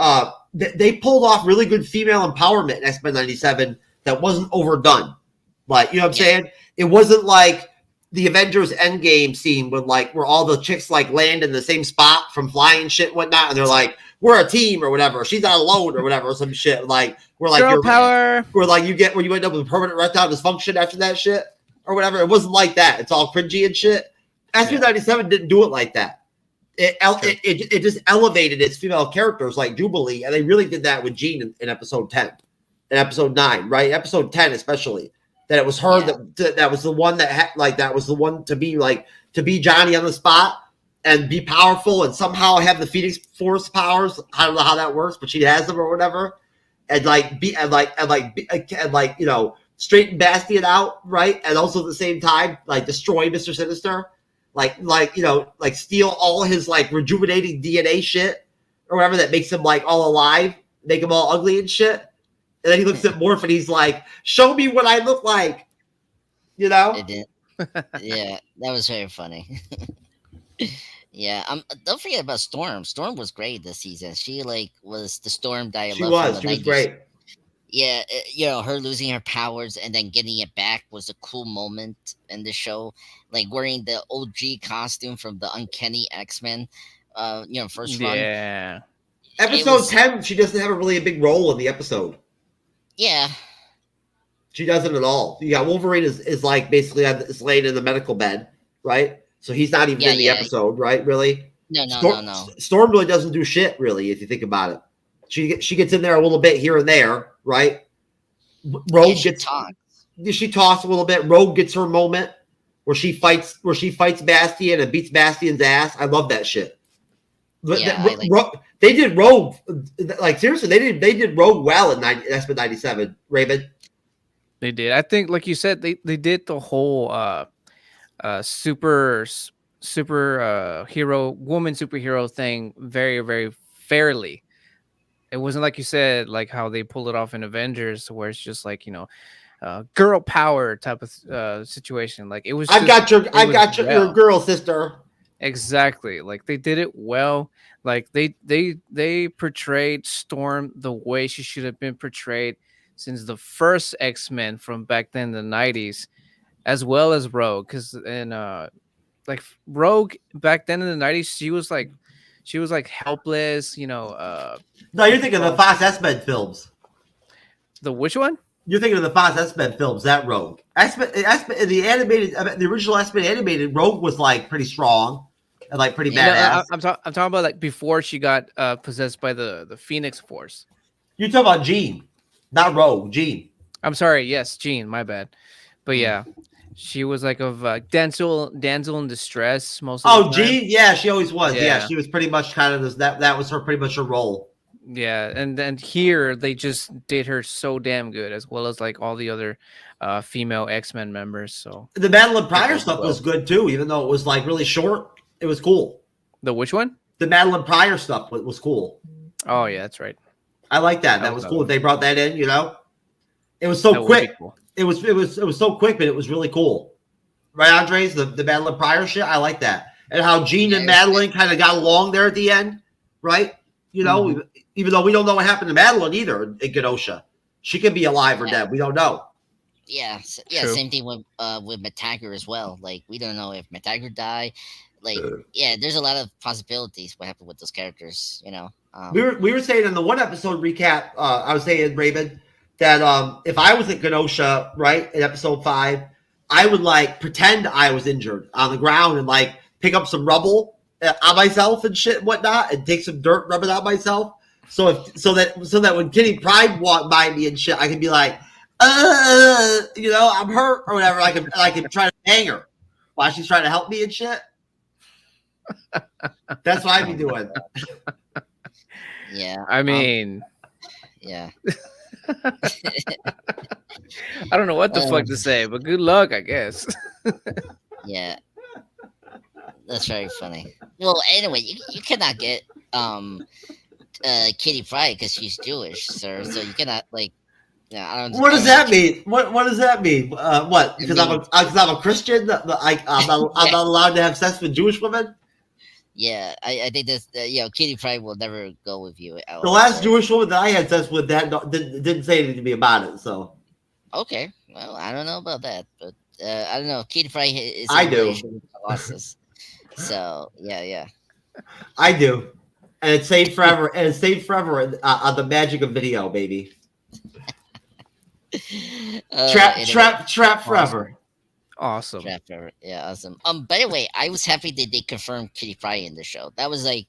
they pulled off really good female empowerment in X-Men 97 that wasn't overdone, Like, you know what I'm saying? It wasn't like the Avengers Endgame scene where all the chicks like land in the same spot from flying shit and whatnot, and they're like, we're a team or whatever. She's not alone or whatever, or some shit. Like, we're like Girl power. where like you end up with permanent erectile dysfunction after that shit or whatever. It wasn't like that. It's all cringy and shit. SP97 didn't do it like that. It just elevated its female characters like Jubilee, and they really did that with Jean in episode 10 and episode 9, right? Episode 10 especially. That it was her that was the one that was the one to be Johnny on the spot and be powerful and somehow have the Phoenix Force powers. I don't know how that works, but she has them or whatever. And straighten Bastion out, right? And also at the same time, like destroy Mr. Sinister, like steal all his like rejuvenating DNA shit or whatever that makes him like all alive, make him all ugly and shit. And then he looks at Morph and he's like, show me what I look like. You know? It did. Yeah, that was very funny. Yeah, don't forget about Storm. Storm was great this season. She was the Storm that I loved. She was great. Yeah, her losing her powers and then getting it back was a cool moment in the show. Like wearing the OG costume from the Uncanny X-Men, first run. Yeah. Episode 10, she doesn't have a big role in the episode. Yeah. She doesn't at all. You got Wolverine is like basically is laying in the medical bed, right? So he's not even in the episode, right? Really? No. Storm really doesn't do shit, really, if you think about it. She gets in there a little bit here and there, right? Rogue she talks a little bit. Rogue gets her moment where she fights Bastion and beats Bastion's ass. I love that shit. Yeah, they did Rogue like seriously. They did Rogue well in X-Men 97. Raven. They did. I think, like you said, they did the whole super hero woman superhero thing very, very fairly. It wasn't like you said, like how they pulled it off in Avengers, where it's just like girl power type of situation. Like it was. I've got your girl sister. Exactly. Like they did it well. Like they portrayed Storm the way she should have been portrayed since the first X-Men from back then in the 90s, as well as Rogue. Because like Rogue back then in the 90s, she was like helpless, No, you're thinking of the Fox X-Men films. The which one? You're thinking of the Fox X-Men films, that Rogue. The original X-Men animated, Rogue was like pretty strong and like pretty badass. I'm talking about like before she got possessed by the Phoenix Force. You're talking about Jean, not Rogue, Jean. I'm sorry, yes, Jean, my bad. But yeah, she was like of damsel in distress most of the time. Jean, yeah, she always was. Yeah, she was pretty much kind of that was pretty much her role. Yeah, and then here they just did her so damn good, as well as like all the other female X-Men members. So the Madeline Pryor stuff was good too, even though it was like really short. It was cool. The which one? The Madeline Pryor stuff was cool. Oh yeah, that's right. I like that. That was cool. They brought that in. It was so quick. Cool. It was so quick, but it was really cool. Right, Andres? The Madeline Pryor shit. I like that, and how Jean and Madeline kind of got along there at the end, right? Even though we don't know what happened to Madeline either in Genosha. She could be alive or dead. We don't know. Yeah. True. Same thing with Metager as well. Like, we don't know if Metager died. Like, there's a lot of possibilities what happened with those characters, We were saying in the one episode recap, I was saying, Raven, that if I was at Genosha, right, in episode 5, I would like pretend I was injured on the ground and like pick up some rubble on myself and shit and whatnot, and take some dirt, rub it on myself. So that when Kitty Pryde walked by me and shit, I could be like, I'm hurt or whatever. I can try to hang her while she's trying to help me and shit. That's what I'd be doing. Yeah. I mean, yeah. I don't know what the fuck to say, but good luck, I guess. Yeah. That's very funny. Well, anyway, you cannot get Kitty Pryde because she's Jewish, sir. So you cannot like. I don't. What does that mean? What does that mean? What? Because I'm a Christian. I'm not allowed to have sex with Jewish women. Yeah, I think that Kitty Pryde will never go with you. The last Jewish woman that I had sex with didn't say anything to me about it. So Okay, well, I don't know about that, but I don't know. Kitty Pryde is I in do. relation with Colossus, so yeah. I do. And it stayed forever. And it stayed forever on the magic of video, baby. Trap forever. Awesome. Trap forever. Yeah, awesome. By the way, I was happy that they confirmed Kitty Pryde in the show. That was like,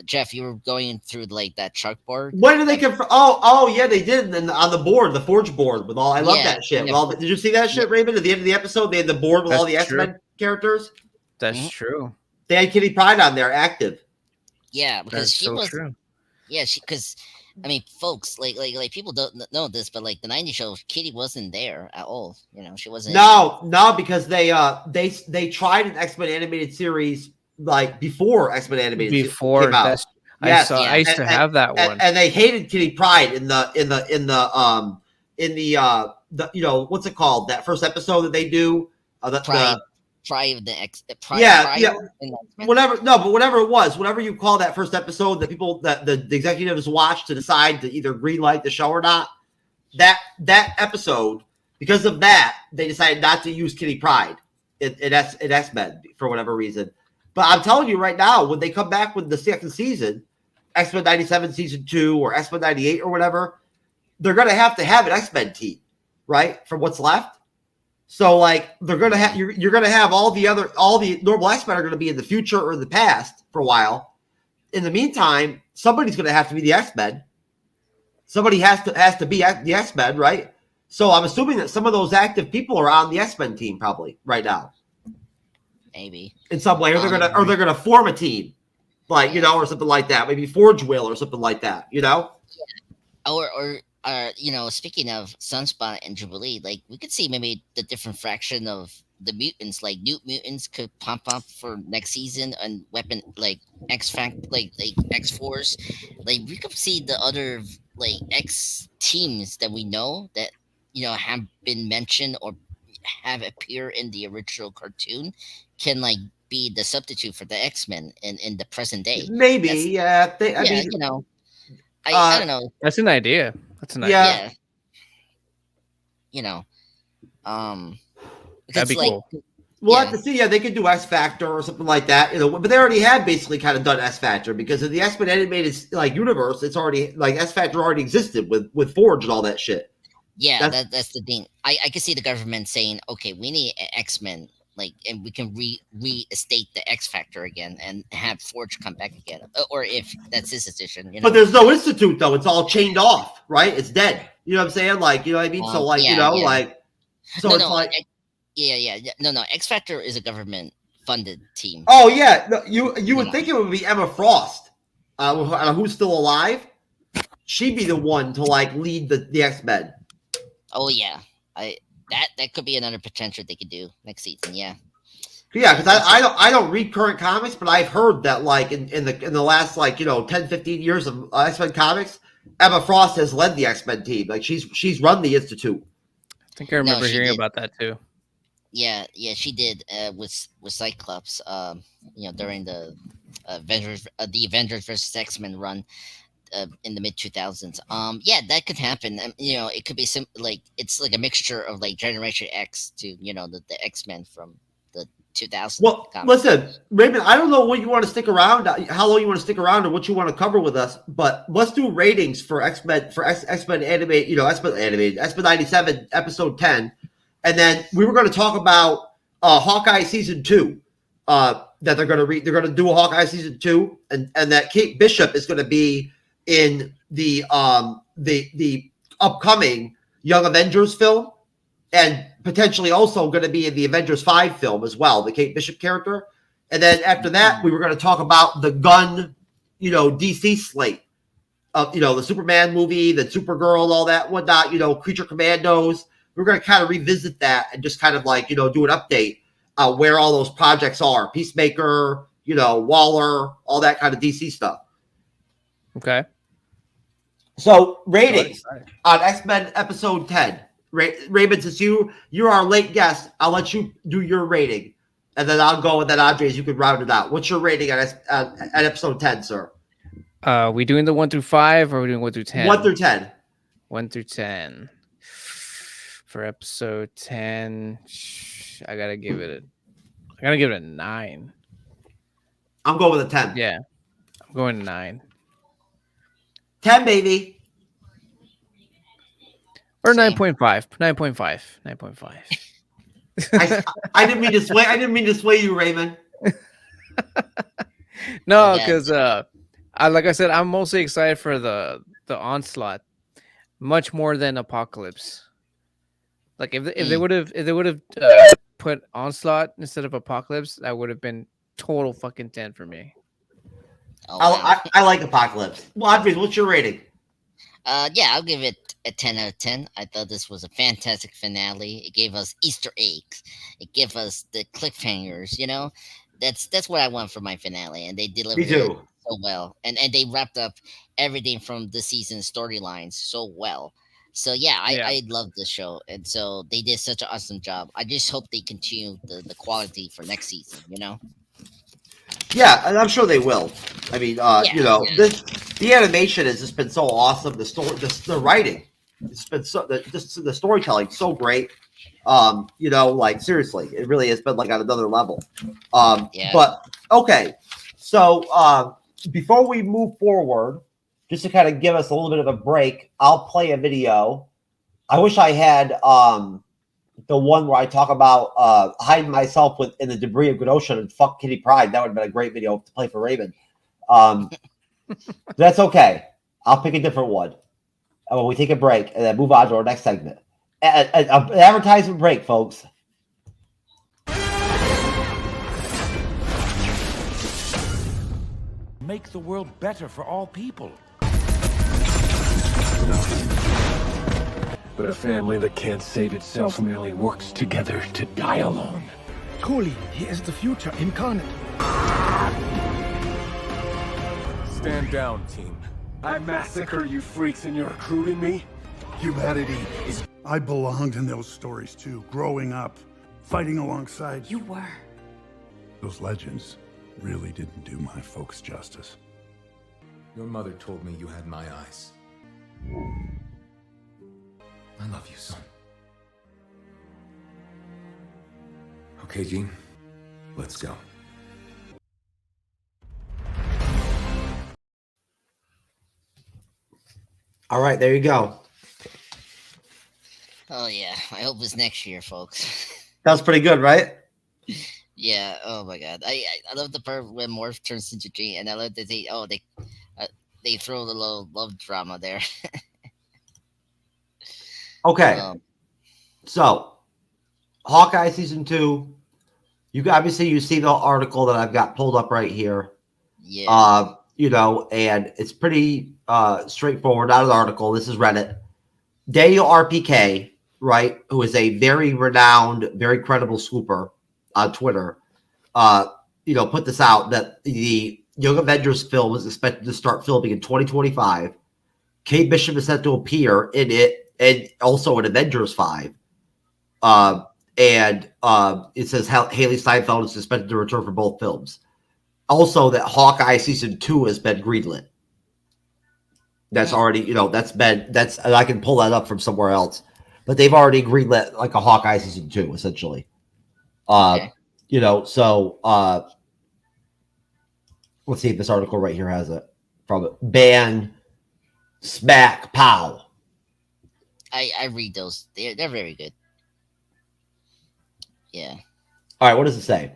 Jeff, you were going through like that chalkboard. When did they confirm? Oh, yeah, they did. And on the board, the Forge board with all. I love that shit. Yeah. With all, did you see that shit, Raymond? At the end of the episode, they had the board with all the X-Men characters. That's true. They had Kitty Pryde on there, active. Yeah, because That's she so was. true. Yeah, because I mean, folks, like people don't know this, but like the '90s show, Kitty wasn't there at all. You know, she wasn't. No, because they tried an X-Men animated series like before X-Men animated Before came out. Yes. I used to have that one, and they hated Kitty Pryde in the you know, what's it called, that first episode that they do whatever it was, whatever you call that first episode that people that the executives watch to decide to either greenlight the show or not, that episode, because of that, they decided not to use Kitty Pryde in X-Men for whatever reason. But I'm telling you right now, when they come back with the second season, X-Men 97 season 2 or X-Men 98 or whatever, they're going to have an X-Men team, right? From what's left. So like they're going to have, you're going to have all the normal X-Men are going to be in the future or the past for a while. In the meantime, somebody's going to have to be the X-Men. Somebody has to be the X-Men, right? So I'm assuming that some of those active people are on the X-Men team probably right now. Maybe in some way, or they're gonna form a team, like, you know, or something like that. Maybe Forge will or something like that, you know. Or you know, speaking of Sunspot and Jubilee, like we could see maybe the different fraction of the mutants, like new mutants could pop up for next season, and weapon like like X-Force, like we could see the other like X teams that we know that, you know, have been mentioned or have appeared in the original cartoon can like be the substitute for the X-Men in the present day. Maybe, I mean, you know, I don't know. That's an idea. Yeah. You know, that'd be cool. We'll have to see. Yeah, they could do X Factor or something like that, you know. But they already have basically kind of done X Factor, because in the X-Men animated like universe, it's already like X Factor already existed with Forge and all that shit. Yeah, that's the thing. I can see the government saying, okay, we need X-Men, like, and we can reinstate the X Factor again and have Forge come back again, or if that's his decision, you know. But there's no institute though; it's all chained off, right? It's dead. You know what I'm saying? Like, you know what I mean? So like, you know, like, so it's like, no. X Factor is a government funded team. Oh yeah, no, you would think it would be Emma Frost, who's still alive. She'd be the one to like lead the X-Men. Oh yeah, that could be another potential they could do next season. Yeah, because I don't read current comics, but I've heard that like in the last, like, you know, 10-15 years of X-Men comics, Emma Frost has led the X-Men team. Like she's run the Institute. I think I remember hearing about that too. Yeah, she did with Cyclops. You know, during the Avengers versus X-Men run. In the mid 2000s. Yeah, that could happen. You know, it could be like it's like a mixture of like Generation X to, you know, the X-Men from the 2000s. Well, listen, Raymond, I don't know what you want to stick around, how long you want to stick around, or what you want to cover with us, but let's do ratings for X-Men animated, you know, X-Men 97 episode 10, and then we were going to talk about Hawkeye season 2. That they're going to do a Hawkeye season 2, and that Kate Bishop is going to be in the upcoming Young Avengers film, and potentially also going to be in the Avengers 5 film as well, the Kate Bishop character. And then after that, we were going to talk about the Gunn, you know, DC slate of, you know, the Superman movie, the Supergirl, all that whatnot, you know, Creature Commandos. We're going to kind of revisit that and just kind of like, you know, do an update where all those projects are. Peacemaker, you know, Waller, all that kind of DC stuff. Okay. So ratings on X-Men episode 10. Raymond, since you're our late guest, I'll let you do your rating, and then I'll go, and then Andres, you can round it out. What's your rating at episode 10, sir? We doing the 1 through 5, or are we doing 1 through 10? 1 through 10. 1 through 10. for episode 10. I gotta give it a 9. I'm going with a 10. Yeah, I'm going 9 10, baby. or Same. 9.5. 9.5. I didn't mean to sway. I didn't mean to sway you, Raymond. No, Yeah. because like I said, I'm mostly excited for the Onslaught, much more than Apocalypse. Like if they would have put Onslaught instead of Apocalypse, that would have been total fucking 10 for me. Oh, wow. I like Apocalypse. Well, Andres, what's your rating? Yeah, I'll give it a 10 out of 10. I thought this was a fantastic finale. It gave us Easter eggs. It gave us the cliffhangers, you know? That's what I want for my finale, and they delivered Me too. it so well. And they wrapped up everything from the season's storylines so well. So yeah, I love the show, and so they did such an awesome job. I just hope they continue the quality for next season, you know? Yeah, and I'm sure they will. I mean, the animation has just been so awesome. The story, the writing, it's been the storytelling so great. Like seriously, it really has been like on another level. But okay, so before we move forward, just to kind of give us a little bit of a break, I'll play a video. I wish I had the one where I talk about hiding myself in the debris of Genosha and fuck Kitty Pryde. That would have been a great video to play for Raven. That's okay. I'll pick a different one. When we take a break and then move on to our next segment. An advertisement break, folks. Make the world better for all people. But a family that can't save itself merely works together to die alone. Cooley, he is the future incarnate. Stand down, team. I massacre you freaks and you're recruiting me? Humanity is... I belonged in those stories too, growing up, fighting alongside. You were. Those legends really didn't do my folks justice. Your mother told me you had my eyes. I love you, son. Okay, Gene, let's go. All right, there you go. Oh yeah, I hope it's next year, folks. That was pretty good, right? Yeah. Oh my god, I love the part when Morph turns into Gene, and I love that they throw the little love drama there. Okay. So, Hawkeye season 2. You see the article that I've got pulled up right here. Yeah. And it's pretty straightforward. Not an article. This is Reddit. Daniel RPK, right, who is a very renowned, very credible scooper on Twitter, put this out that the Young Avengers film is expected to start filming in 2025. Kate Bishop is set to appear in it and also in Avengers 5. It says Haley Steinfeld is expected to return for both films. Also, that Hawkeye season 2 has been greenlit. That's already, and I can pull that up from somewhere else, but they've already greenlit like a Hawkeye season 2, essentially. Okay. Let's see if this article right here has it from Ban Smack Pow. I read those. They're very good. Yeah. All right, what does it say?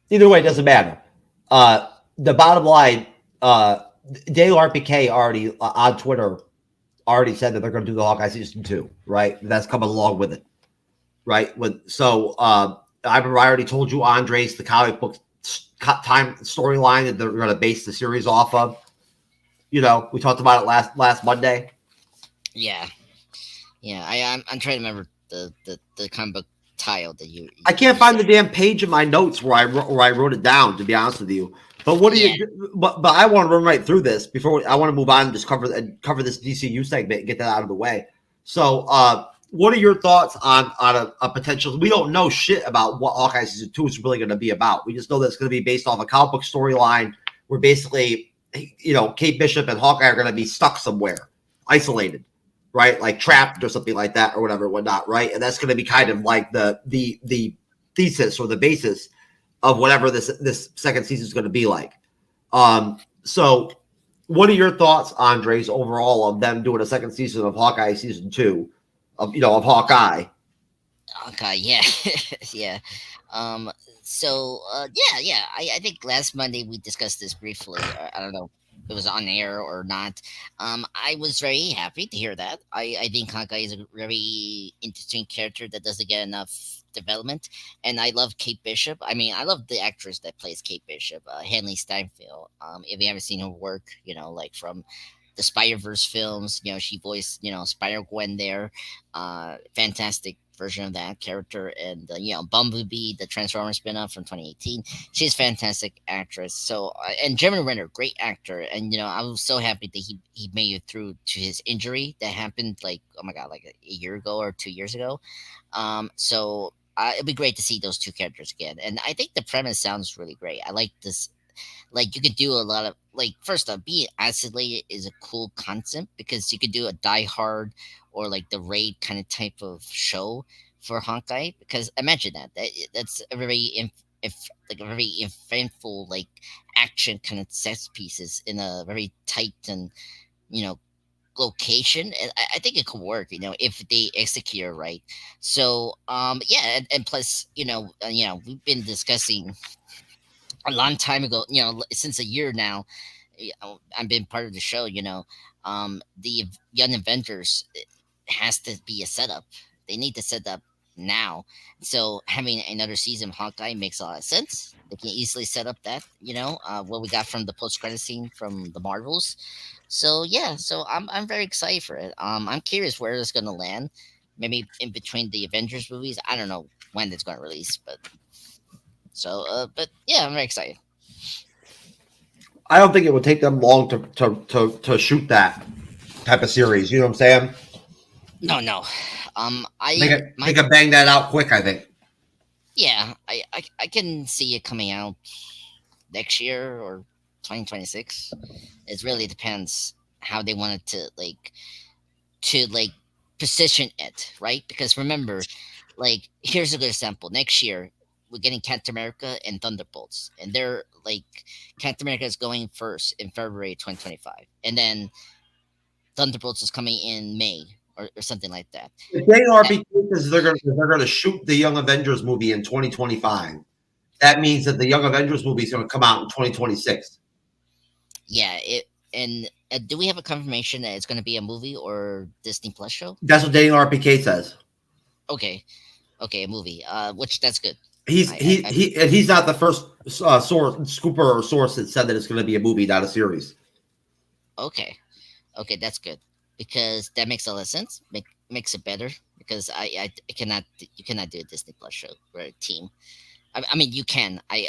Either way, it doesn't matter. The bottom line, Dale RPK already on Twitter already said that they're going to do the Hawkeye season 2, right? That's coming along with it, right? I already told you, Andres, the comic book time storyline that they're going to base the series off of. We talked about it last Monday. Yeah. I'm trying to remember the comic book tile that you I can't find the damn page in my notes where I wrote it down, to be honest with you. But but I want to run right through this before I want to move on and just cover this DCU segment and get that out of the way. So, what are your thoughts on a potential? We don't know shit about what Hawkeye season 2 is really going to be about. We just know that it's going to be based off a comic book storyline where basically, Kate Bishop and Hawkeye are going to be stuck somewhere, isolated. right? Like trapped or something like that or whatever, whatnot, right? And that's going to be kind of like the thesis or the basis of whatever this second season is going to be like. So what are your thoughts, Andres, overall of them doing a second season of Hawkeye season 2 of Hawkeye? Okay, yeah, yeah. I think last Monday we discussed this briefly. I don't know if it was on air or not. I was very happy to hear that. I think Hawkeye is a very interesting character that doesn't get enough development, and I love Kate Bishop. I mean, I love the actress that plays Kate Bishop, Hanley Steinfeld. If you haven't seen her work, like from the Spider-Verse films, she voiced, Spider-Gwen there. Fantastic version of that character, and Bumblebee, the Transformers spinoff from 2018. She's a fantastic actress. So and Jeremy Renner, great actor, and I was so happy that he made it through to his injury that happened like, oh my god, like a year ago or 2 years ago. So it'd be great to see those two characters again, and I think the premise sounds really great. I like this. Like, you could do a lot of, like, first off, being isolated is a cool concept because you could do a Die Hard or like the Raid kind of type of show for Hawkeye. Because imagine that's a very like a very eventful, like, action kind of set pieces in a very tight and location. And I think it could work, if they execute it right. So yeah, and plus we've been discussing a long time ago, since a year now. I've been part of the show. The Young Avengers has to be a setup. They need to set up now. So having another season of Hawkeye makes a lot of sense. They can easily set up that, what we got from the post credit scene from the Marvels. So yeah, so I'm very excited for it. I'm curious where it's gonna land. Maybe in between the Avengers movies. I don't know when it's gonna release, but yeah, I'm very excited. I don't think it would take them long to shoot that type of series. You know what I'm saying? No. They could bang that out quick, I think. Yeah, I can see it coming out next year or 2026. It really depends how they wanted to position it, right? Because remember, like, here's a good example. Next year we're getting Captain America and Thunderbolts, and they're like, Captain America is going first in February 2025, and then Thunderbolts is coming in May or something like that. If they are, because they're going to shoot the Young Avengers movie in 2025, that means that the Young Avengers movie is going to come out in 2026. Yeah, do we have a confirmation that it's going to be a movie or Disney Plus show? That's what Daniel RPK says. Okay, a movie. Which that's good. He's not the first scooper or source that said that it's going to be a movie, not a series. Okay, that's good because that makes a lot of sense. Makes it better because you cannot do a Disney Plus show for a team. I mean, you can. I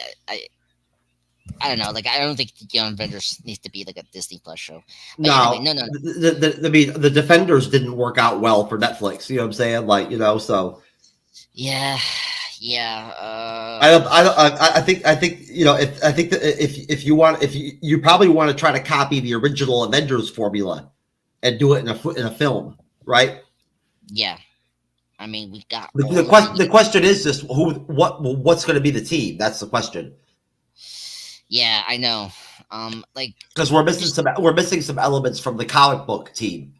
don't know. Like, I don't think the Young Avengers needs to be like a Disney Plus show. But no. Anyway, no. The Defenders didn't work out well for Netflix. You know what I'm saying? Like, so. Yeah. I think if you probably want to try to copy the original Avengers formula and do it in a film, right? Yeah. I mean, we got the question is just what's going to be the team? That's the question. Yeah, I know. Because we're missing some elements from the comic book team.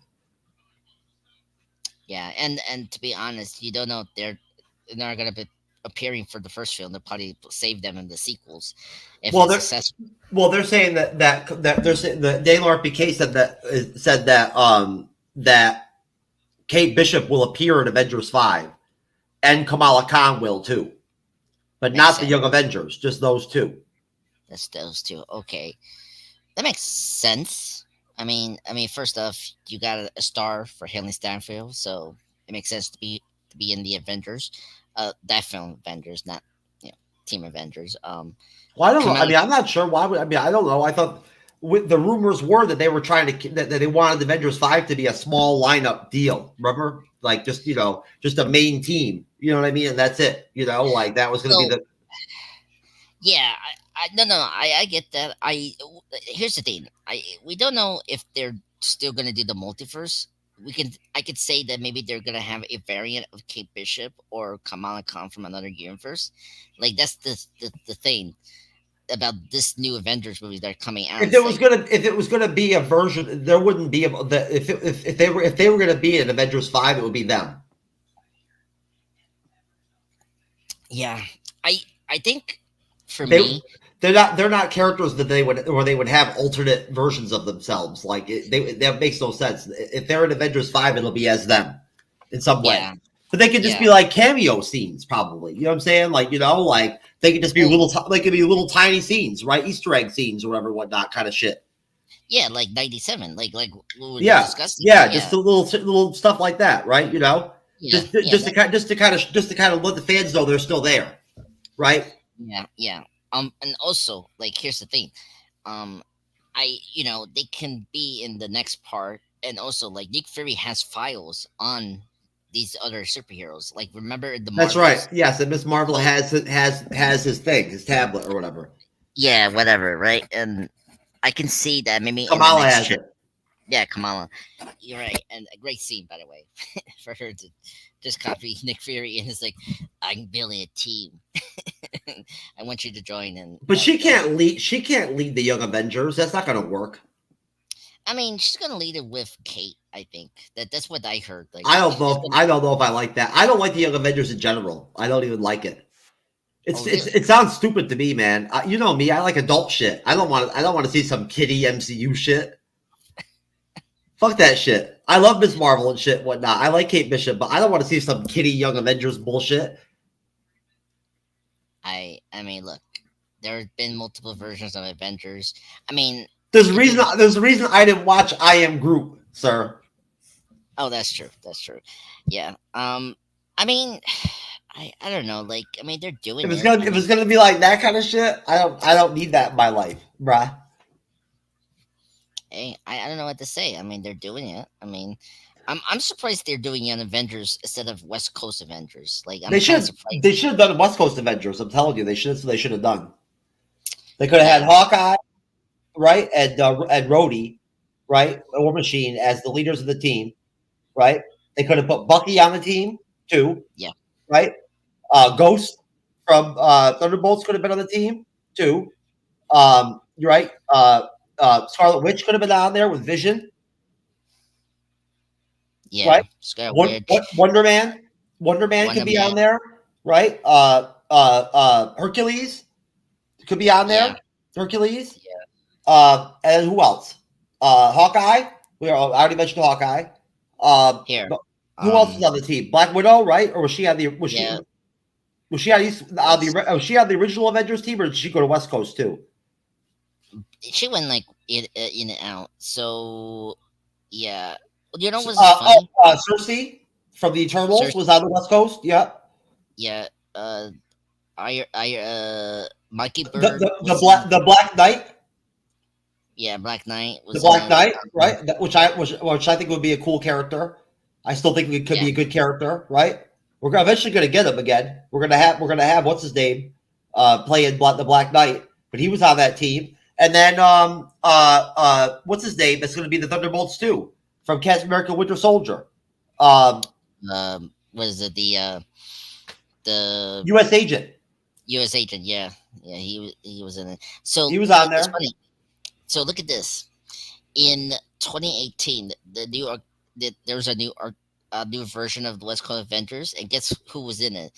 Yeah, and to be honest, you don't know if they're not going to be appearing for the first film. They'll probably save them in the sequels. They're saying that there's the Daniel RPK said that Kate Bishop will appear in Avengers 5, and Kamala Khan will too, but not the Young Avengers, just those two. That's those two. Okay, that makes sense. I mean, first off, you got a star for Haley Stanfield, so it makes sense to be in the Avengers. That film Avengers, not Team Avengers. Well, I don't know. I mean, I'm not sure why. I don't know. I thought the rumors were that they were trying to that they wanted Avengers 5 to be a small lineup deal. Remember, like just a main team. You know what I mean? And that's it. Like that was going to be the. Yeah, I get that. Here's the thing. We don't know if they're still going to do the multiverse I could say that maybe they're gonna have a variant of Kate Bishop or Kamala Khan from another universe. Like that's the thing about this new Avengers movie that are coming out. If it was gonna be a version, there wouldn't be if they were gonna be in Avengers 5, it would be them. Yeah, I think for They, me, they're not characters that they would have alternate versions of themselves. Like that makes no sense. If they're in Avengers 5, it'll be as them in some way. Yeah. But they could just be like cameo scenes, probably. You know what I'm saying? Like, like they could just be little tiny scenes, right? Easter egg scenes or whatever, whatnot, kind of shit. Yeah, like 97, like we were discussing. Just a little stuff like that, right? Just to kind of let the fans know they're still there, right? Yeah. And also, like, here's the thing, they can be in the next part, and also, like, Nick Fury has files on these other superheroes. Like, remember the That's right. Yes, and Miss Marvel has his thing, his tablet or whatever. Yeah, whatever, right? And I can see that maybe Kamala has it. Yeah, Kamala. You're right. And a great scene, by the way, for her to just copy Nick Fury, and it's like, I'm building a team. I want you to join in. But she can't lead. She can't lead the Young Avengers. That's not going to work. I mean, she's going to lead it with Kate. I think that's what I heard. Like, I don't know. I don't know if I like that. I don't like the Young Avengers in general. I don't even like it. It sounds stupid to me, man. You know me. I like adult shit. I don't want to see some kiddie MCU shit. Fuck that shit. I love Ms. Marvel and shit and whatnot. I like Kate Bishop, but I don't want to see some kiddie Young Avengers bullshit. I mean, look, there have been multiple versions of Avengers. I mean, there's a reason I didn't watch I Am Groot, sir. Oh, that's true. That's true. Yeah. I mean, I don't know. Like, I mean, they're doing if it's gonna be like that kind of shit, I don't need that in my life, bruh. Hey, I don't know what to say. I mean, they're doing it. I mean, I'm surprised they're doing Young Avengers instead of West Coast Avengers. Like, they should have done West Coast Avengers. I'm telling you, they should have done. They could have had Hawkeye, right, and Rhodey, right, War Machine as the leaders of the team, right. They could have put Bucky on the team too. Yeah. Right. Ghost from Thunderbolts could have been on the team too. You're right. Scarlet Witch could have been on there with Vision. Yeah, right. Wonder Man could be on there, right? Hercules could be on there. Yeah. Hercules. Yeah. And who else? Hawkeye. I already mentioned Hawkeye. Here. Who else is on the team? Black Widow, right? Or was she on the? Was she on the original Avengers team, or did she go to West Coast too? She went like in and out. So yeah, you know what's funny? Cersei from the Eternals was on the West Coast. Yeah. Yeah. Mikey Bird. The Black Knight. Yeah, Black Knight was the Black Knight, right? Which I think would be a cool character. I still think it could be a good character, right? We're eventually going to get him again. We're gonna have what's his name playing the Black Knight, but he was on that team. And then what's his name? That's going to be the Thunderbolts too, from Captain America: Winter Soldier. What is it? The U.S. Agent. U.S. Agent, yeah, he was in it. So he was on there. Funny. So look at this. In 2018, there was a new version of the West Coast Avengers, and guess who was in it?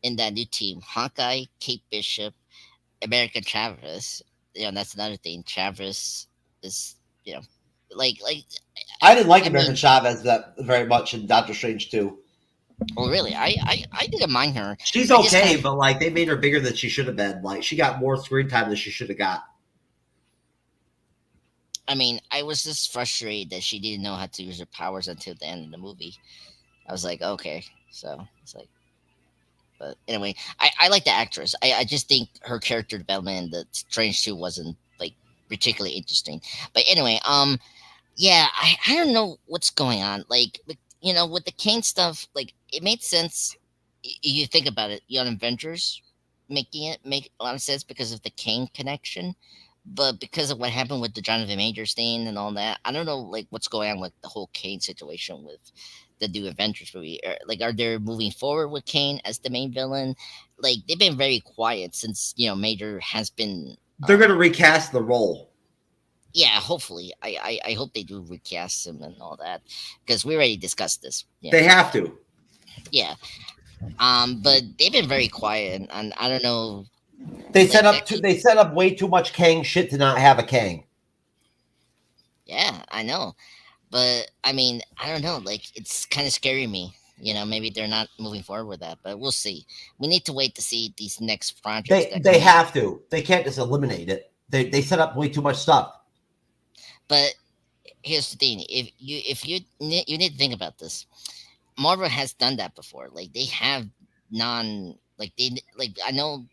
In that new team, Hawkeye, Kate Bishop, American Chavez. That's another thing. Chavez is, like. I didn't like American Chavez that very much in Doctor Strange 2. Oh, really? I didn't mind her. She's okay, but like they made her bigger than she should have been. Like she got more screen time than she should have got. I mean, I was just frustrated that she didn't know how to use her powers until the end of the movie. I was like, okay, so it's like, but anyway, I like the actress. I just think her character development in the Strange 2 wasn't like particularly interesting. But anyway, yeah, I don't know what's going on. Like, with the Kane stuff, like it made sense. You think about it, Young Avengers make a lot of sense because of the Kane connection. but because of what happened with the Jonathan Majors thing and all that, I don't know like what's going on with the whole Kane situation with the new Avengers movie. Like, are they moving forward with Kane as the main villain? Like, they've been very quiet since Major has been. They're going to recast the role. Yeah, hopefully. I hope they do recast him and all that because we already discussed this. They have to. Yeah. But they've been very quiet, and I don't know. They set up way too much Kang shit to not have a Kang. Yeah, I know, but I mean, I don't know. Like, it's kind of scaring me. Maybe they're not moving forward with that, but we'll see. We need to wait to see these next projects. They have to. They can't just eliminate it. They set up way too much stuff. But here's the thing: if you need to think about this. Marvel has done that before. Like, they have I know,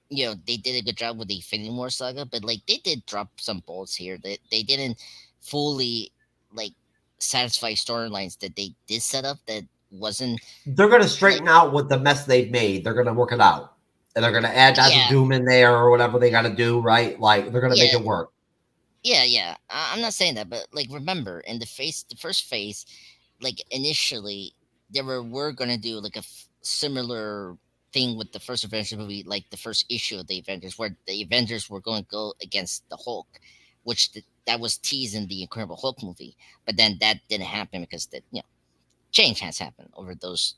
they did a good job with the Infinity War saga, but like they did drop some bolts here that they didn't fully like satisfy storylines that they did set up that wasn't. They're going to straighten out what the mess they've made. They're going to work it out, and they're going to add Dazzle Doom in there or whatever they got to do. Right? Like, they're going to make it work. Yeah. I'm not saying that, but like, remember in the first phase, like initially they were going to do like a similar thing with the first Avengers movie, like the first issue of the Avengers, where the Avengers were going to go against the Hulk, which that was teased in the Incredible Hulk movie, but then that didn't happen because change has happened over those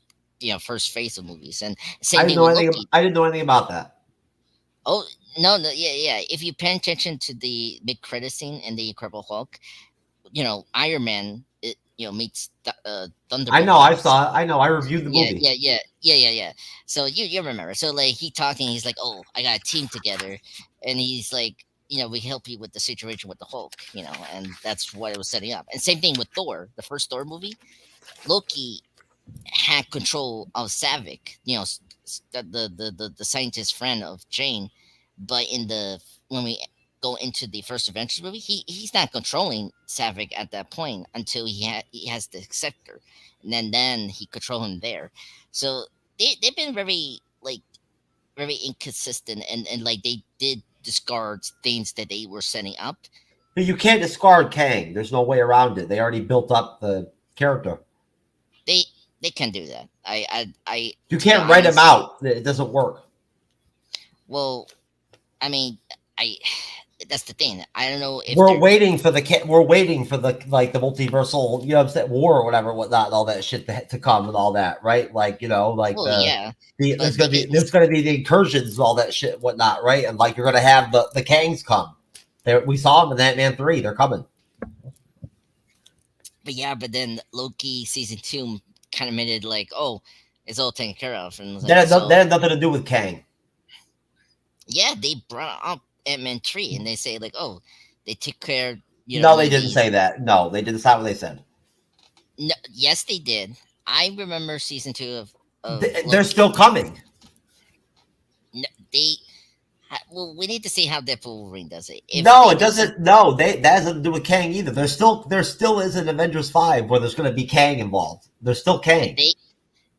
first phase of movies. And I didn't know anything about that. Oh no, yeah. If you pay attention to the mid credit scene in the Incredible Hulk, Iron Man, meets Thunderbolt. I know, I saw it. I know, I reviewed the movie. Yeah. So you remember? So like he talking, he's like, "Oh, I got a team together," and he's like, "We help you with the situation with the Hulk," and that's what it was setting up. And same thing with Thor, the first Thor movie. Loki had control of Savik, the scientist friend of Jane, but when we go into the first Avengers movie, he's not controlling Savik at that point until he has the scepter, and then he control him there. So they've been very inconsistent, and like they did discard things that they were setting up. But you can't discard Kang. There's no way around it. They already built up the character. They can do that. You can't write him out. It doesn't work. Well, I mean, that's the thing. I don't know if we're waiting for the like the multiversal, war or whatever, whatnot, all that shit to come and all that, right? Like, there's gonna be the incursions and all that shit, whatnot, right? And like you're gonna have the Kangs come. We saw them in Ant-Man 3. They're coming. But then Loki season 2 kind of made it like, oh, it's all taken care of, and that had nothing to do with Kang. Yeah, they brought up Ant-Man 3, and they say like, oh, they took care. No, they didn't say that. No, they didn't. That's not what they said. No, yes, they did. I remember season 2 of they're still coming. No, well, we need to see how Deadpool Wolverine does it. It doesn't. No, that has nothing to do with Kang either. There still is an Avengers 5 where there's going to be Kang involved. There's still Kang.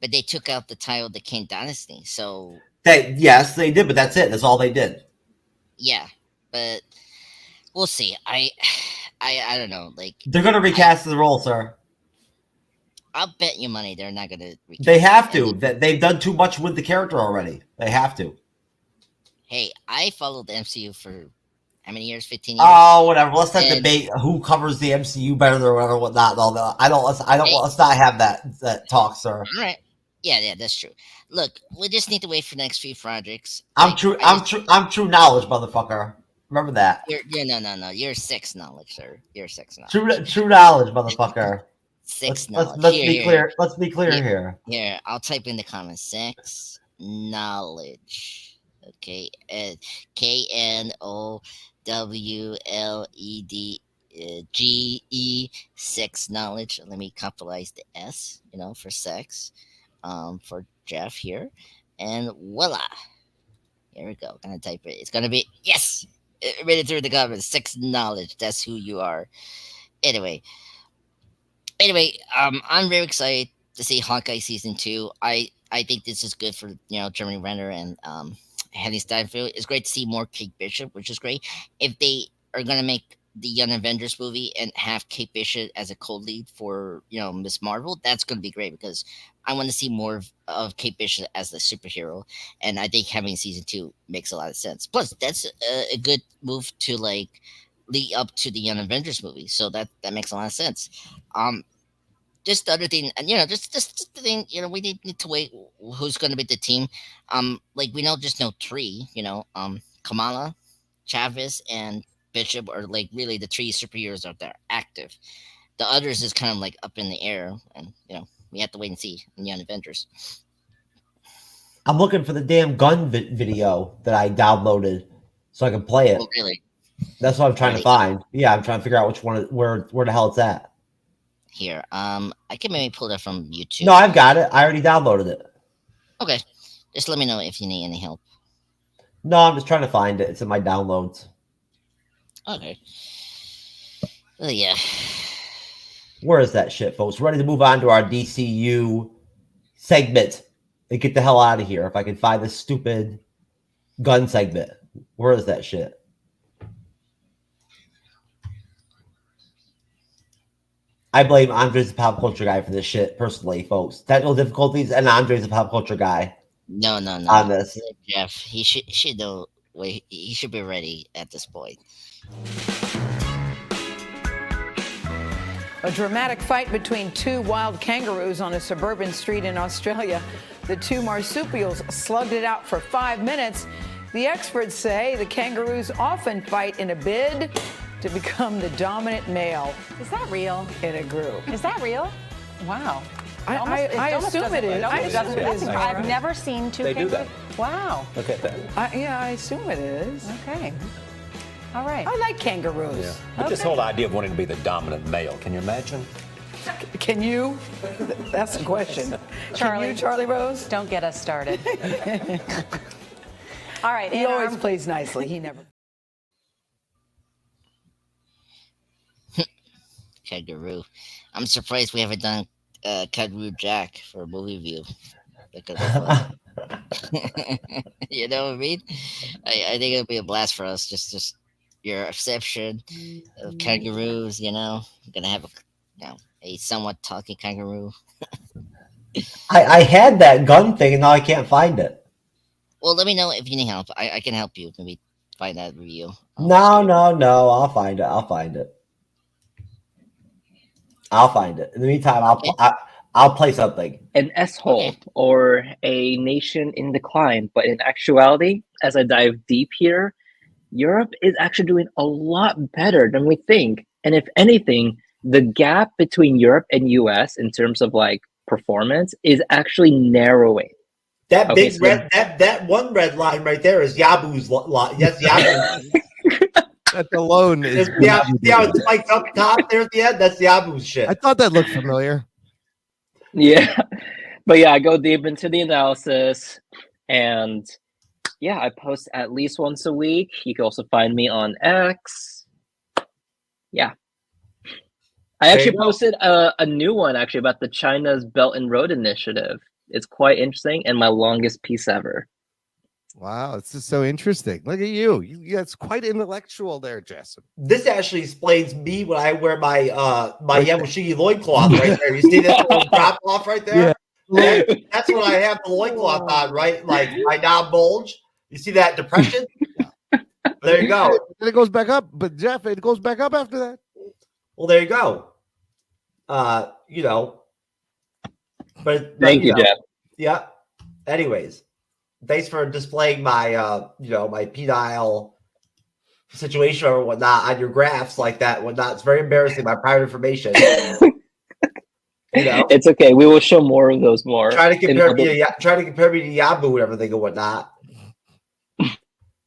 But they took out the title, the Kang Dynasty. So yes, they did, but that's it. That's all they did. Yeah, but we'll see. I don't know. Like, they're going to recast the role, sir. I'll bet you money they're not going to. They have to. They've done too much with the character already. They have to. Hey, I followed the MCU for how many years? 15 years. Oh, whatever. Let's not debate who covers the MCU better or whatever, whatnot. All that. Let's not have that talk, sir. All right. Yeah, that's true. Look, we just need to wait for the next few projects. I'm true knowledge, motherfucker. Remember that. No. You're sex knowledge, sir. You're sex knowledge. True knowledge, motherfucker. Knowledge. Let's be clear. Let's be clear here. Here, I'll type in the comments. Sex knowledge. Okay, KNOWLEDGE, sex knowledge. Let me capitalize the S, for sex, for Jeff here, and voila. Here we go. Gonna type it. It's gonna be yes. Read it through the comments. Sex knowledge. That's who you are. Anyway, I'm very excited to see Hawkeye season 2. I think this is good for Jeremy Renner and Haley Steinfeld. It's great to see more Kate Bishop, which is great. If they are gonna make the Young Avengers movie and have Kate Bishop as a co-lead for Miss Marvel, that's gonna be great because I want to see more of Kate Bishop as the superhero, and I think having season 2 makes a lot of sense. Plus, that's a good move to like lead up to the Young Avengers movie, so that makes a lot of sense. Just the other thing, and just the thing, we need to wait. Who's going to be the team? Like we just know 3. Kamala, Chavez, and Bishop are like really the 3 superheroes that are active. The others is kind of like up in the air, and we have to wait and see in Young Avengers. I'm looking for the damn Gunn video that I downloaded so I can play it. Oh, really? That's what I'm trying to find. Yeah, I'm trying to figure out which one, where the hell it's at. Here, I can maybe pull that from YouTube. No, I've got it. I already downloaded it. Okay, just let me know if you need any help. No, I'm just trying to find it. It's in my downloads. Okay. Well, yeah. Where is that shit, folks? Ready to move on to our DCU segment and get the hell out of here. If I can find this stupid Gunn segment. Where is that shit? I blame Andre's the pop culture guy for this shit, personally, folks. Technical difficulties, and Andre's a pop culture guy. No. On this. Jeff, he should know. He should be ready at this point. A dramatic fight between 2 wild kangaroos on a suburban street in Australia. The 2 marsupials slugged it out for 5 minutes. The experts say the kangaroos often fight in a bid to become the dominant male. Is that real? In a group. Is that real? Wow. I assume it is. I've never seen 2 They do kangaroos. that. Wow. Look at that. I assume it is. Okay. All right. I like kangaroos. Yeah. But this whole idea of wanting to be the dominant male, can you imagine? Can you? That's the question. Charlie. Can you, Charlie Rose? Don't get us started. All right. He always plays nicely. He never. Kangaroo. I'm surprised we haven't done Kangaroo Jack for a movie review. You know what I mean? I think it'll be a blast for us. Just your perception of kangaroos. We're gonna have a somewhat talking kangaroo. I had that Gunn thing, and now I can't find it. Well, let me know if you need help. I can help you. Maybe find that review. No. I'll find it. I'll find it. In the meantime, I'll play something. An S-hole or a nation in decline. But in actuality, as I dive deep here, Europe is actually doing a lot better than we think. And if anything, the gap between Europe and US in terms of like performance is actually narrowing. That big red, that one red line right there is Yabu's line. Yes, Yabu. That alone is. Yeah, it's like up top there at the end. That's Yabu's shit. I thought that looked familiar. Yeah, but yeah, I go deep into the analysis, and yeah, I post at least once a week. You can also find me on X. Yeah, I actually posted a new one actually about the China's Belt and Road Initiative. It's quite interesting and my longest piece ever. Wow, it's just so interesting. Look at you. It's quite intellectual there, Jason. This actually explains me when I wear my my Yamushigi loincloth right there. You see that little drop off right there? Yeah. That's when I have the loincloth on, right? Like my knob bulge. You see that depression? There you go. And it goes back up, but Jeff, it goes back up after that. Well, there you go. But thank you, Jeff. Yeah. Anyways, thanks for displaying my my penile situation or whatnot on your graphs like that, whatnot. It's very embarrassing, my private information. It's okay. We will show more of those more. Try to compare me to Yabu and everything and whatnot.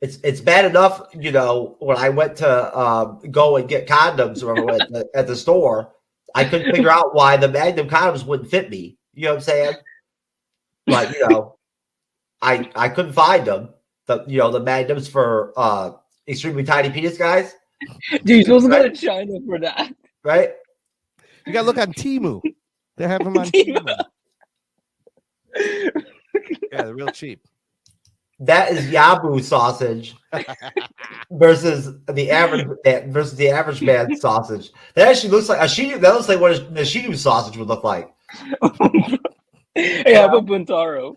It's bad enough, when I went to go and get condoms or at the store, I couldn't figure out why the Magnum condoms wouldn't fit me. You know what I'm saying? Like, I couldn't find them. The Magnums for extremely tiny penis guys. Dude, you're supposed to go to China for that. Right? You gotta look on Temu. They have them on Temu. Yeah, they're real cheap. That is Yabu sausage versus the average man sausage. That actually looks like that looks like what a Shinu sausage would look like. Yeah, but Buntaro.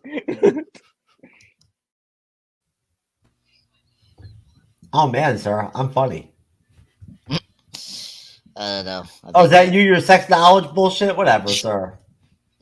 Oh man, sir, I'm funny. I don't know. Oh, is that your sex knowledge bullshit? Whatever, sir.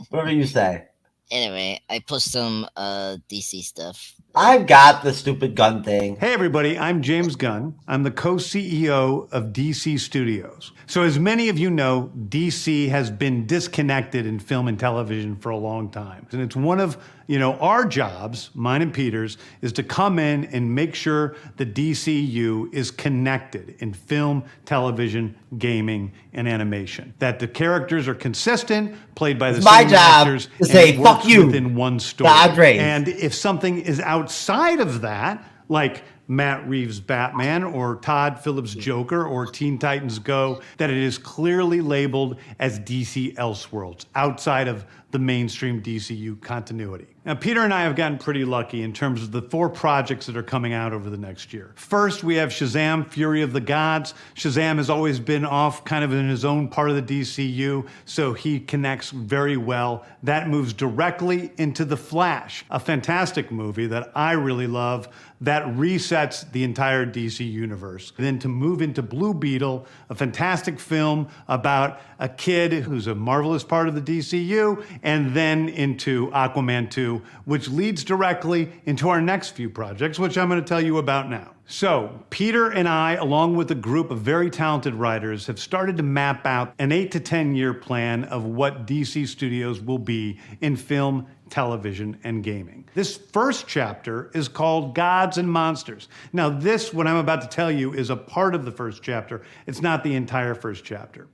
Whatever you say. Anyway, I post some DC stuff. I've got the stupid gun thing. Hey everybody, I'm James Gunn. I'm the co-CEO of DC Studios. So as many of you know, DC has been disconnected in film and television for a long time. And it's one of, our jobs, mine and Peter's, is to come in and make sure the DCU is connected in film, television, gaming, and animation. That the characters are consistent, played by the same actors, to say, and it fuck works you, within one story. Padres. And if something is outside of that, like Matt Reeves' Batman or Todd Phillips' Joker or Teen Titans Go, that it is clearly labeled as DC Elseworlds, outside of the mainstream DCU continuity. Now, Peter and I have gotten pretty lucky in terms of the 4 projects that are coming out over the next year. First, we have Shazam! Fury of the Gods. Shazam has always been off kind of in his own part of the DCU, so he connects very well. That moves directly into The Flash, a fantastic movie that I really love that resets the entire DC universe. Then to move into Blue Beetle, a fantastic film about a kid who's a marvelous part of the DCU, and then into Aquaman 2, which leads directly into our next few projects, which I'm going to tell you about now. So, Peter and I, along with a group of very talented writers, have started to map out an 8 to 10 year plan of what DC Studios will be in film, television, and gaming. This first chapter is called Gods and Monsters. Now, this, what I'm about to tell you, is a part of the first chapter. It's not the entire first chapter.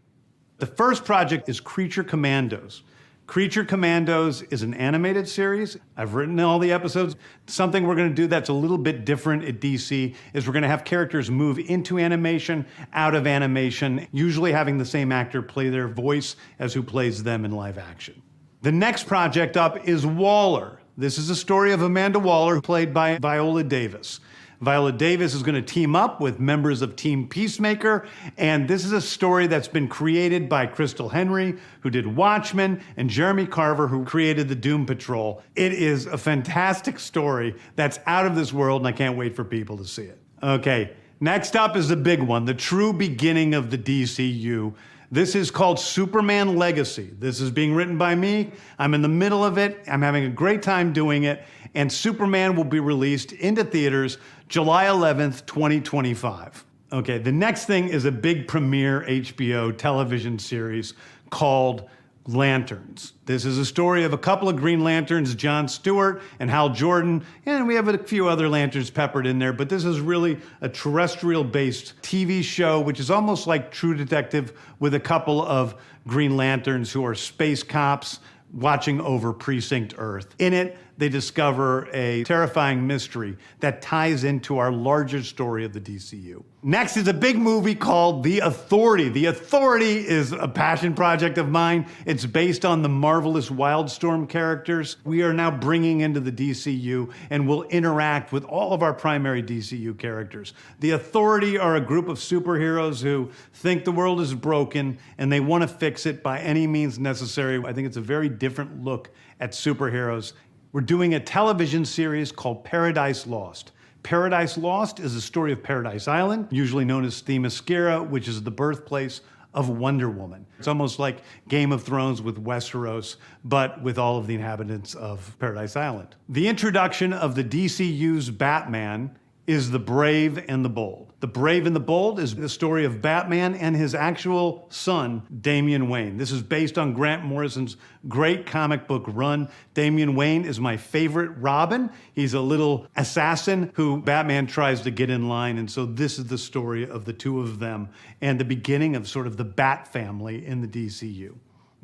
The first project is Creature Commandos. Creature Commandos is an animated series. I've written all the episodes. Something we're going to do that's a little bit different at DC is we're going to have characters move into animation, out of animation, usually having the same actor play their voice as who plays them in live action. The next project up is Waller. This is a story of Amanda Waller, played by Viola Davis. Viola Davis is going to team up with members of Team Peacemaker, and this is a story that's been created by Crystal Henry, who did Watchmen, and Jeremy Carver, who created the Doom Patrol. It is a fantastic story that's out of this world, and I can't wait for people to see it. Okay, next up is the big one, the true beginning of the DCU. This is called Superman Legacy. This is being written by me. I'm in the middle of it. I'm having a great time doing it. And Superman will be released into theaters July 11th, 2025. Okay, the next thing is a big premiere HBO television series called Lanterns. This is a story of a couple of Green Lanterns, John Stewart and Hal Jordan, and we have a few other Lanterns peppered in there, but this is really a terrestrial-based TV show, which is almost like True Detective with a couple of Green Lanterns who are space cops watching over Precinct Earth. In it, they discover a terrifying mystery that ties into our larger story of the DCU. Next is a big movie called The Authority. The Authority is a passion project of mine. It's based on the marvelous Wildstorm characters we are now bringing into the DCU and will interact with all of our primary DCU characters. The Authority are a group of superheroes who think the world is broken and they want to fix it by any means necessary. I think it's a very different look at superheroes. We're doing a television series called Paradise Lost. Paradise Lost is the story of Paradise Island, usually known as Themyscira, which is the birthplace of Wonder Woman. It's almost like Game of Thrones with Westeros, but with all of the inhabitants of Paradise Island. The introduction of the DCU's Batman is The Brave and the Bold. The Brave and the Bold is the story of Batman and his actual son, Damian Wayne. This is based on Grant Morrison's great comic book run. Damian Wayne is my favorite Robin. He's a little assassin who Batman tries to get in line, and so this is the story of the two of them and the beginning of sort of the Bat family in the DCU.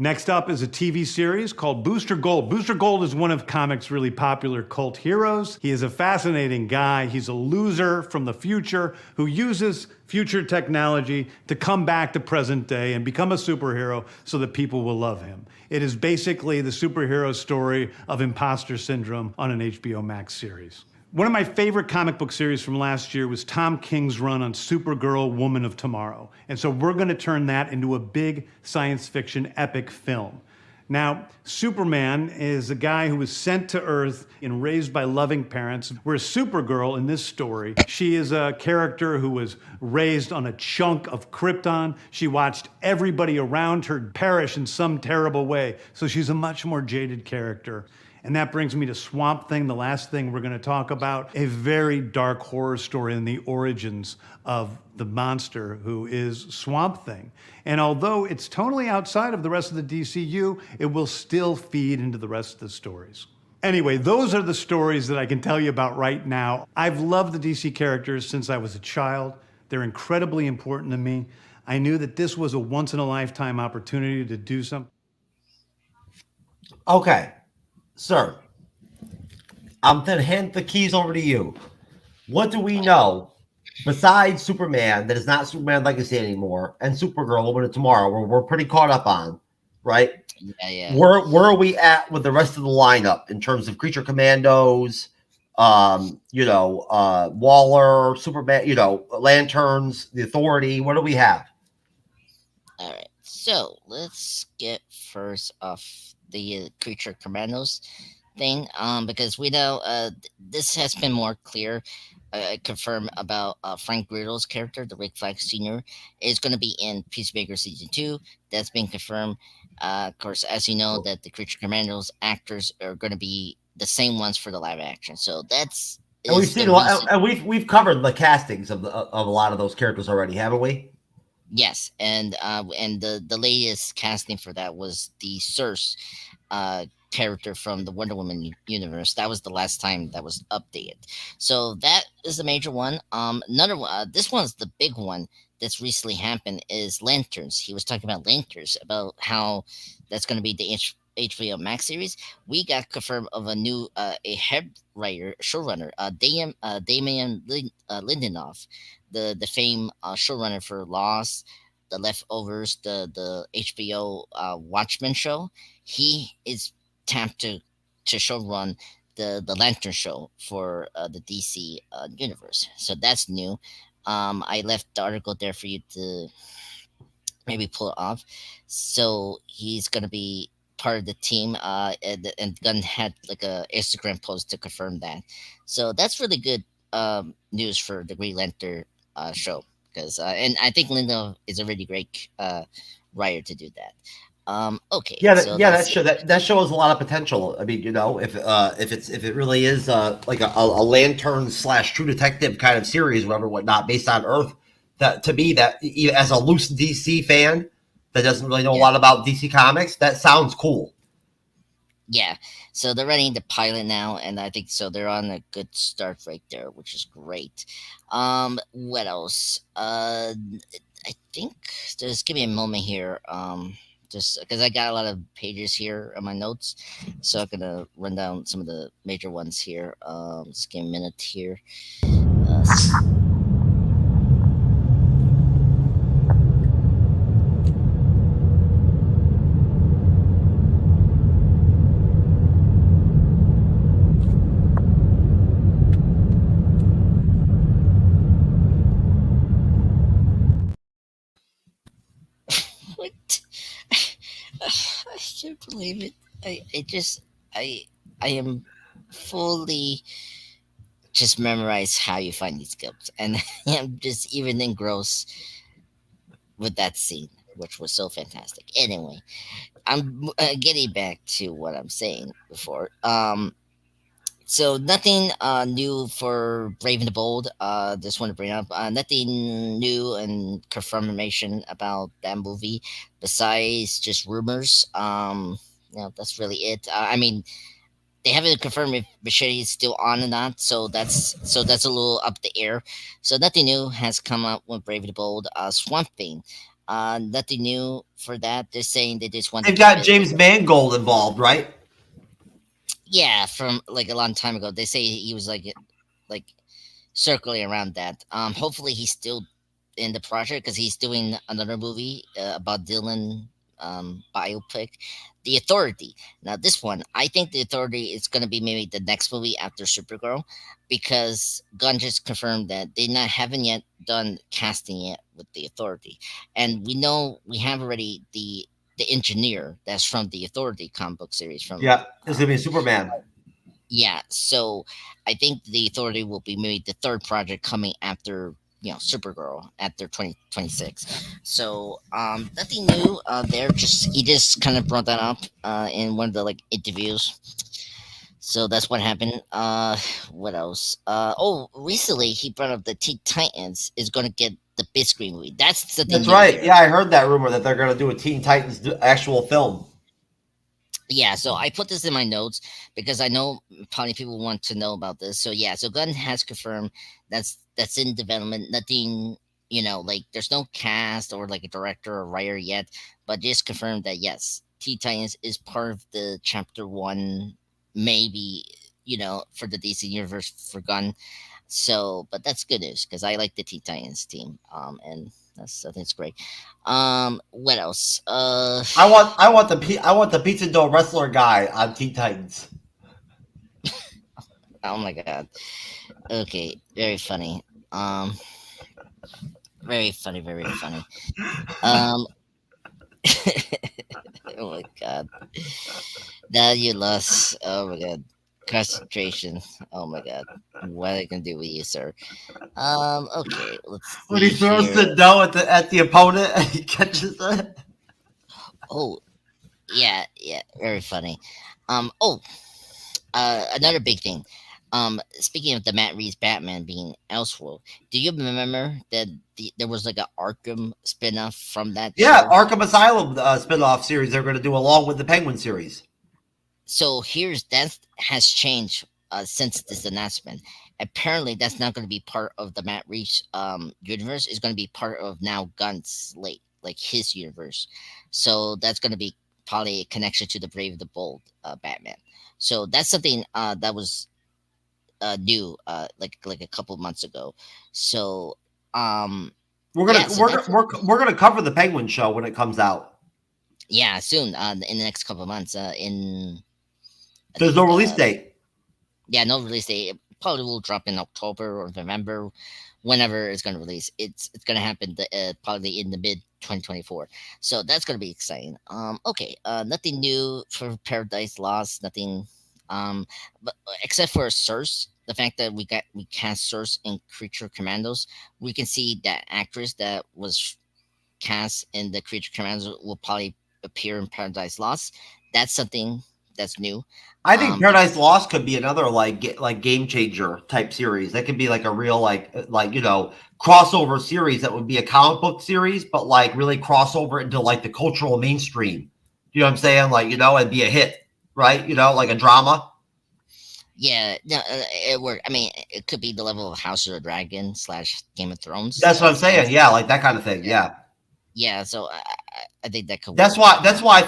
Next up is a TV series called Booster Gold. Booster Gold is one of comics' really popular cult heroes. He is a fascinating guy. He's a loser from the future who uses future technology to come back to present day and become a superhero so that people will love him. It is basically the superhero story of imposter syndrome on an HBO Max series. One of my favorite comic book series from last year was Tom King's run on Supergirl, Woman of Tomorrow. And so we're going to turn that into a big science fiction epic film. Now, Superman is a guy who was sent to Earth and raised by loving parents, whereas Supergirl in this story, she is a character who was raised on a chunk of Krypton. She watched everybody around her perish in some terrible way, so she's a much more jaded character. And that brings me to Swamp Thing, the last thing we're going to talk about, a very dark horror story in the origins of the monster who is Swamp Thing. And although it's totally outside of the rest of the DCU, it will still feed into the rest of the stories. Anyway, those are the stories that I can tell you about right now. I've loved the DC characters since I was a child. They're incredibly important to me. I knew that this was a once-in-a-lifetime opportunity to do something. Okay. Sir, I'm going to hand the keys over to you. What do we know besides Superman that is not Superman Legacy anymore and Supergirl Woman of Tomorrow, where we're pretty caught up on, right? Yeah. Where are we at with the rest of the lineup in terms of Creature Commandos, Waller, Superman, Lanterns, the Authority? What do we have? All right. So let's get first off the Creature Commandos thing, because we know this has been more clear, confirmed about Frank Griddle's character, the Rick Flag Sr., is going to be in Peacemaker Season 2. That's been confirmed. Of course, as you know, that the Creature Commandos actors are going to be the same ones for the live action. So that's... And we've seen and we've covered the castings of a lot of those characters already, haven't we? Yes, and the latest casting for that was the Circe character from the Wonder Woman universe. That was the last time that was updated. So that is the major one. Another one, this one's the big one that's recently happened, is Lanterns. He was talking about Lanterns, about how that's going to be the HBO Max series. We got confirmed of a new a head writer, showrunner, Damien Lindelof, the famed showrunner for Lost, The Leftovers, the HBO Watchmen show. He is tapped to showrun the Lantern show for the DC universe. So that's new. I left the article there for you to maybe pull it off. So he's gonna be part of the team, and Gunn had like a Instagram post to confirm that. So that's really good news for the Green Lantern show, because and I think Linda is a really great writer to do that. Okay. That show has a lot of potential. I mean, if it really is like a Lantern / True Detective kind of series, whatnot, based on Earth, that to me, that as a loose DC fan that doesn't really know a lot about DC Comics, that sounds cool. Yeah, so they're running the pilot now, and I think so they're on a good start right there, which is great. What else? I think just give me a moment here. Just because I got a lot of pages here on my notes, so I'm gonna run down some of the major ones here. Just give me a minute here. What? I can't believe it. I am fully just memorized how you find these clips, and I'm just even engrossed with that scene, which was so fantastic. Anyway, I'm getting back to what I'm saying before. So nothing new for Brave and the Bold. Just want to bring up nothing new and confirmation about that movie besides just rumors. That's really it. I mean, they haven't confirmed if Machete is still on or not, so that's a little up the air. So nothing new has come up with Brave and the Bold. Swamp Thing. Nothing new for that. They're saying they just want. They've got James Mangold involved, right? Yeah, from like a long time ago. They say he was like circling around that. Hopefully he's still in the project, because he's doing another movie about Dylan biopic The Authority. Now, this one, I think The Authority is going to be maybe the next movie after Supergirl, because Gunn just confirmed that they haven't yet done casting yet with The Authority, and we know we have already the engineer that's from the Authority comic book series. From it's gonna be Superman. Yeah, so I think the Authority will be maybe the third project coming after Supergirl after 2026. So nothing new there. He just kind of brought that up in one of the interviews. So that's what happened. What else? Recently he brought up the Teen Titans is going to get the big screen movie. That's right. There. Yeah, I heard that rumor that they're going to do a Teen Titans actual film. Yeah, so I put this in my notes because I know probably people want to know about this. So yeah, so Gunn has confirmed that's in development. Nothing, there's no cast or a director or writer yet, but just confirmed that yes, Teen Titans is part of the Chapter 1, maybe, for the DC universe for Gunn. So, but that's good news because I like the Teen Titans team. And I think it's great. What else? I want the pizza dough wrestler guy on Teen Titans. Oh my god. Okay, very funny. Very funny, very funny. Oh my god. Now you lost. Oh my god. Concentration. Oh my god. What are they gonna do with you, sir? Okay, let's see. When he throws the dough at the opponent and he catches it. Oh, yeah, very funny. Another big thing. Speaking of the Matt Reeves Batman being Elseworld, do you remember that there was an Arkham spinoff from that? Yeah, show? Arkham Asylum spinoff series they're going to do along with the Penguin series. So that has changed since this announcement. Apparently, that's not going to be part of the Matt Reeves universe. It's going to be part of now Gunn's Slate, his universe. So that's going to be probably a connection to the Brave and the Bold Batman. So that's something that was new, like a couple of months ago. So we're gonna cover the Penguin show when it comes out. Yeah, soon. In the next couple of months. There's no release date. Yeah, no release date. It probably will drop in October or November, whenever it's going to release. It's going to happen probably in the mid 2024. So that's going to be exciting. Okay. Nothing new for Paradise Lost. Nothing. But except for Source, the fact that we cast Source in Creature Commandos, we can see that actress that was cast in the Creature Commandos will probably appear in Paradise Lost. That's something that's new. I think Paradise Lost could be another game changer type series. That could be a real crossover series that would be a comic book series, but really crossover into the cultural mainstream. You know what I'm saying? It'd be a hit, right? Like a drama. Yeah, no, it worked. I mean, it could be the level of House of the Dragon / Game of Thrones. That's what I'm saying. Yeah, that kind of thing. Yeah. Yeah, so I think that could. That's why I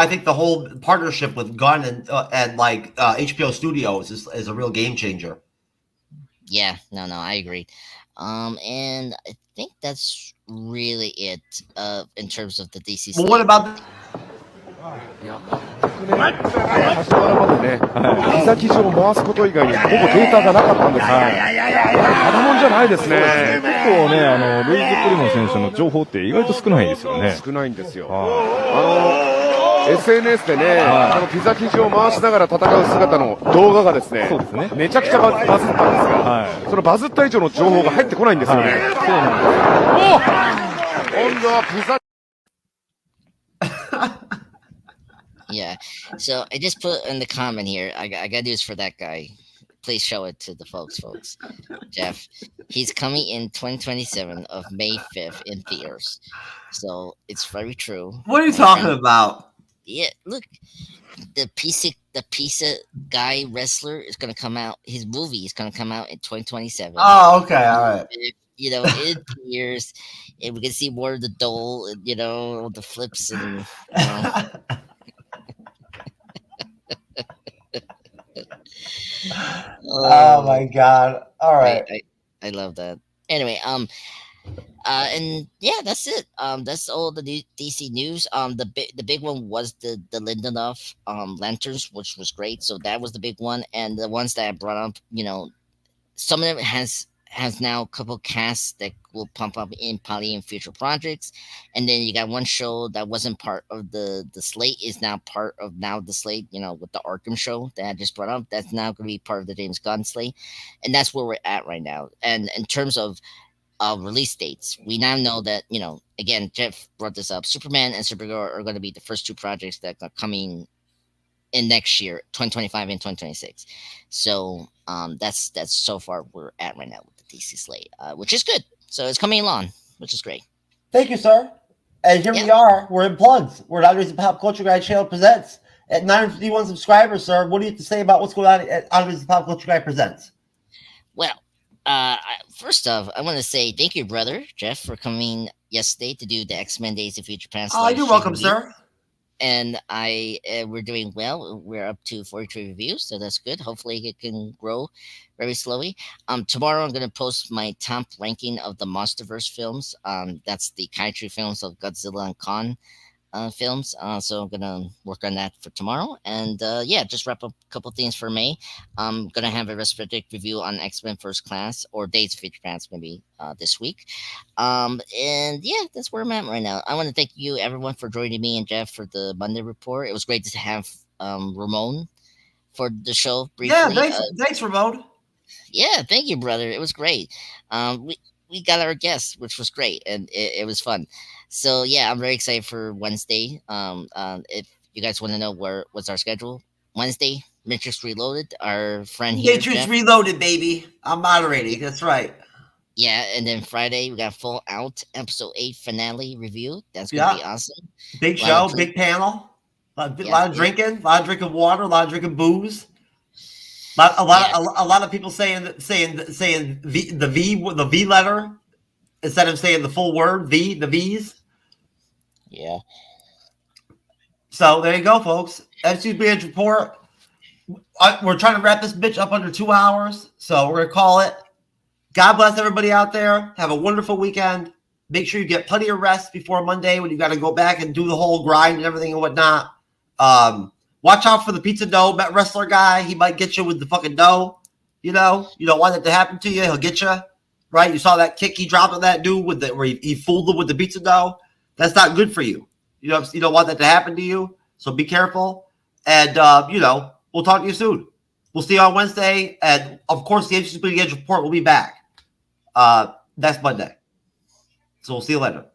think the whole partnership with Gunn and HBO Studios is a real game changer. Yeah, no, I agree. And I think that's really it in terms of the DC. Well, what about? 端からまでね、ギザ生地を回すこと以外にほぼデータがなかったんですが、ただもんじゃないですね。結構ね、ルイズ・プリモ選手の情報って意外と少ないですよね。少ないんですよ。SNS でね、ピザ生地を回しながら戦う姿の動画がですね、めちゃくちゃバズったんですが、そのバズった以上の情報が入ってこないんですよね。そうなんです。今度はピザ。Yeah, so I just put in the comment here. I got news for that guy. Please show it to the folks. Jeff, he's coming in 2027 of May 5th in theaters. So it's very true. What are you talking about? Yeah, look, the pizza guy wrestler is gonna come out. His movie is gonna come out in 2027. Oh, okay, all right. In theaters, and we can see more of the dole. The flips and. Oh my god! All right, I love that. Anyway, And yeah, that's it. That's all the DC news. The big one was the Lindelof lanterns, which was great. So that was the big one, and the ones that I brought up, some of them has now a couple casts that will pump up probably in future projects, and then you got one show that wasn't part of the slate is now part of the slate. With the Arkham show that I just brought up, that's now going to be part of the James Gunn slate, and that's where we're at right now. And in terms of release dates, we now know that again, Jeff brought this up. Superman and Supergirl are going to be the first two projects that are coming in next year, 2025 and 2026. So that's so far we're at right now with the DC slate, which is good. So it's coming along, which is great. Thank you, sir. And here we are. We're in plugs. We're Not Raising Pop Culture Guy channel presents at 951 subscribers, sir. What do you have to say about what's going on at Not Raising Pop Culture Guy presents? Well, first off, I want to say thank you, brother Jeff, for coming yesterday to do the X-Men Days of Future Past. Oh, you're welcome, sir. And we're doing well. We're up to 43 reviews, so that's good. Hopefully, it can grow very slowly. Tomorrow I'm going to post my top ranking of the MonsterVerse films. That's the Kaiju films of Godzilla and Kong films. So I'm going to work on that for tomorrow. And just wrap up a couple things for May. I'm going to have a retrospective review on X-Men First Class or Days of Future Past maybe this week. And yeah, that's where I'm at right now. I want to thank you everyone for joining me and Jeff for the Monday report. It was great to have Ramon for the show briefly. Yeah, thanks Ramon. Yeah, thank you, brother. It was great. We got our guests, which was great, and it was fun. So yeah, I'm very excited for Wednesday. If you guys want to know what's our schedule, Wednesday, Matrix Reloaded. Our friend here, Matrix Reloaded, baby. I'm moderating. That's right. Yeah, and then Friday we got Full Out episode 8 finale review. That's gonna be awesome. Big show, big panel. A lot of drinking water, a lot of drinking booze. A lot of people saying the V letter instead of saying the full word the V's. Yeah. So there you go, folks. MCU'S report. We're trying to wrap this bitch up under 2 hours, so we're gonna call it. God bless everybody out there. Have a wonderful weekend. Make sure you get plenty of rest before Monday when you got to go back and do the whole grind and everything and whatnot. Watch out for the pizza dough wrestler guy. He might get you with the fucking dough. You don't want it to happen to you. He'll get you, right? You saw that kick he dropped on that dude where he fooled him with the pizza dough. That's not good for you. You don't want that to happen to you. So be careful. And we'll talk to you soon. We'll see you on Wednesday. And of course, the MCU'S Bleeding Edge report will be back. Next Monday. So we'll see you later.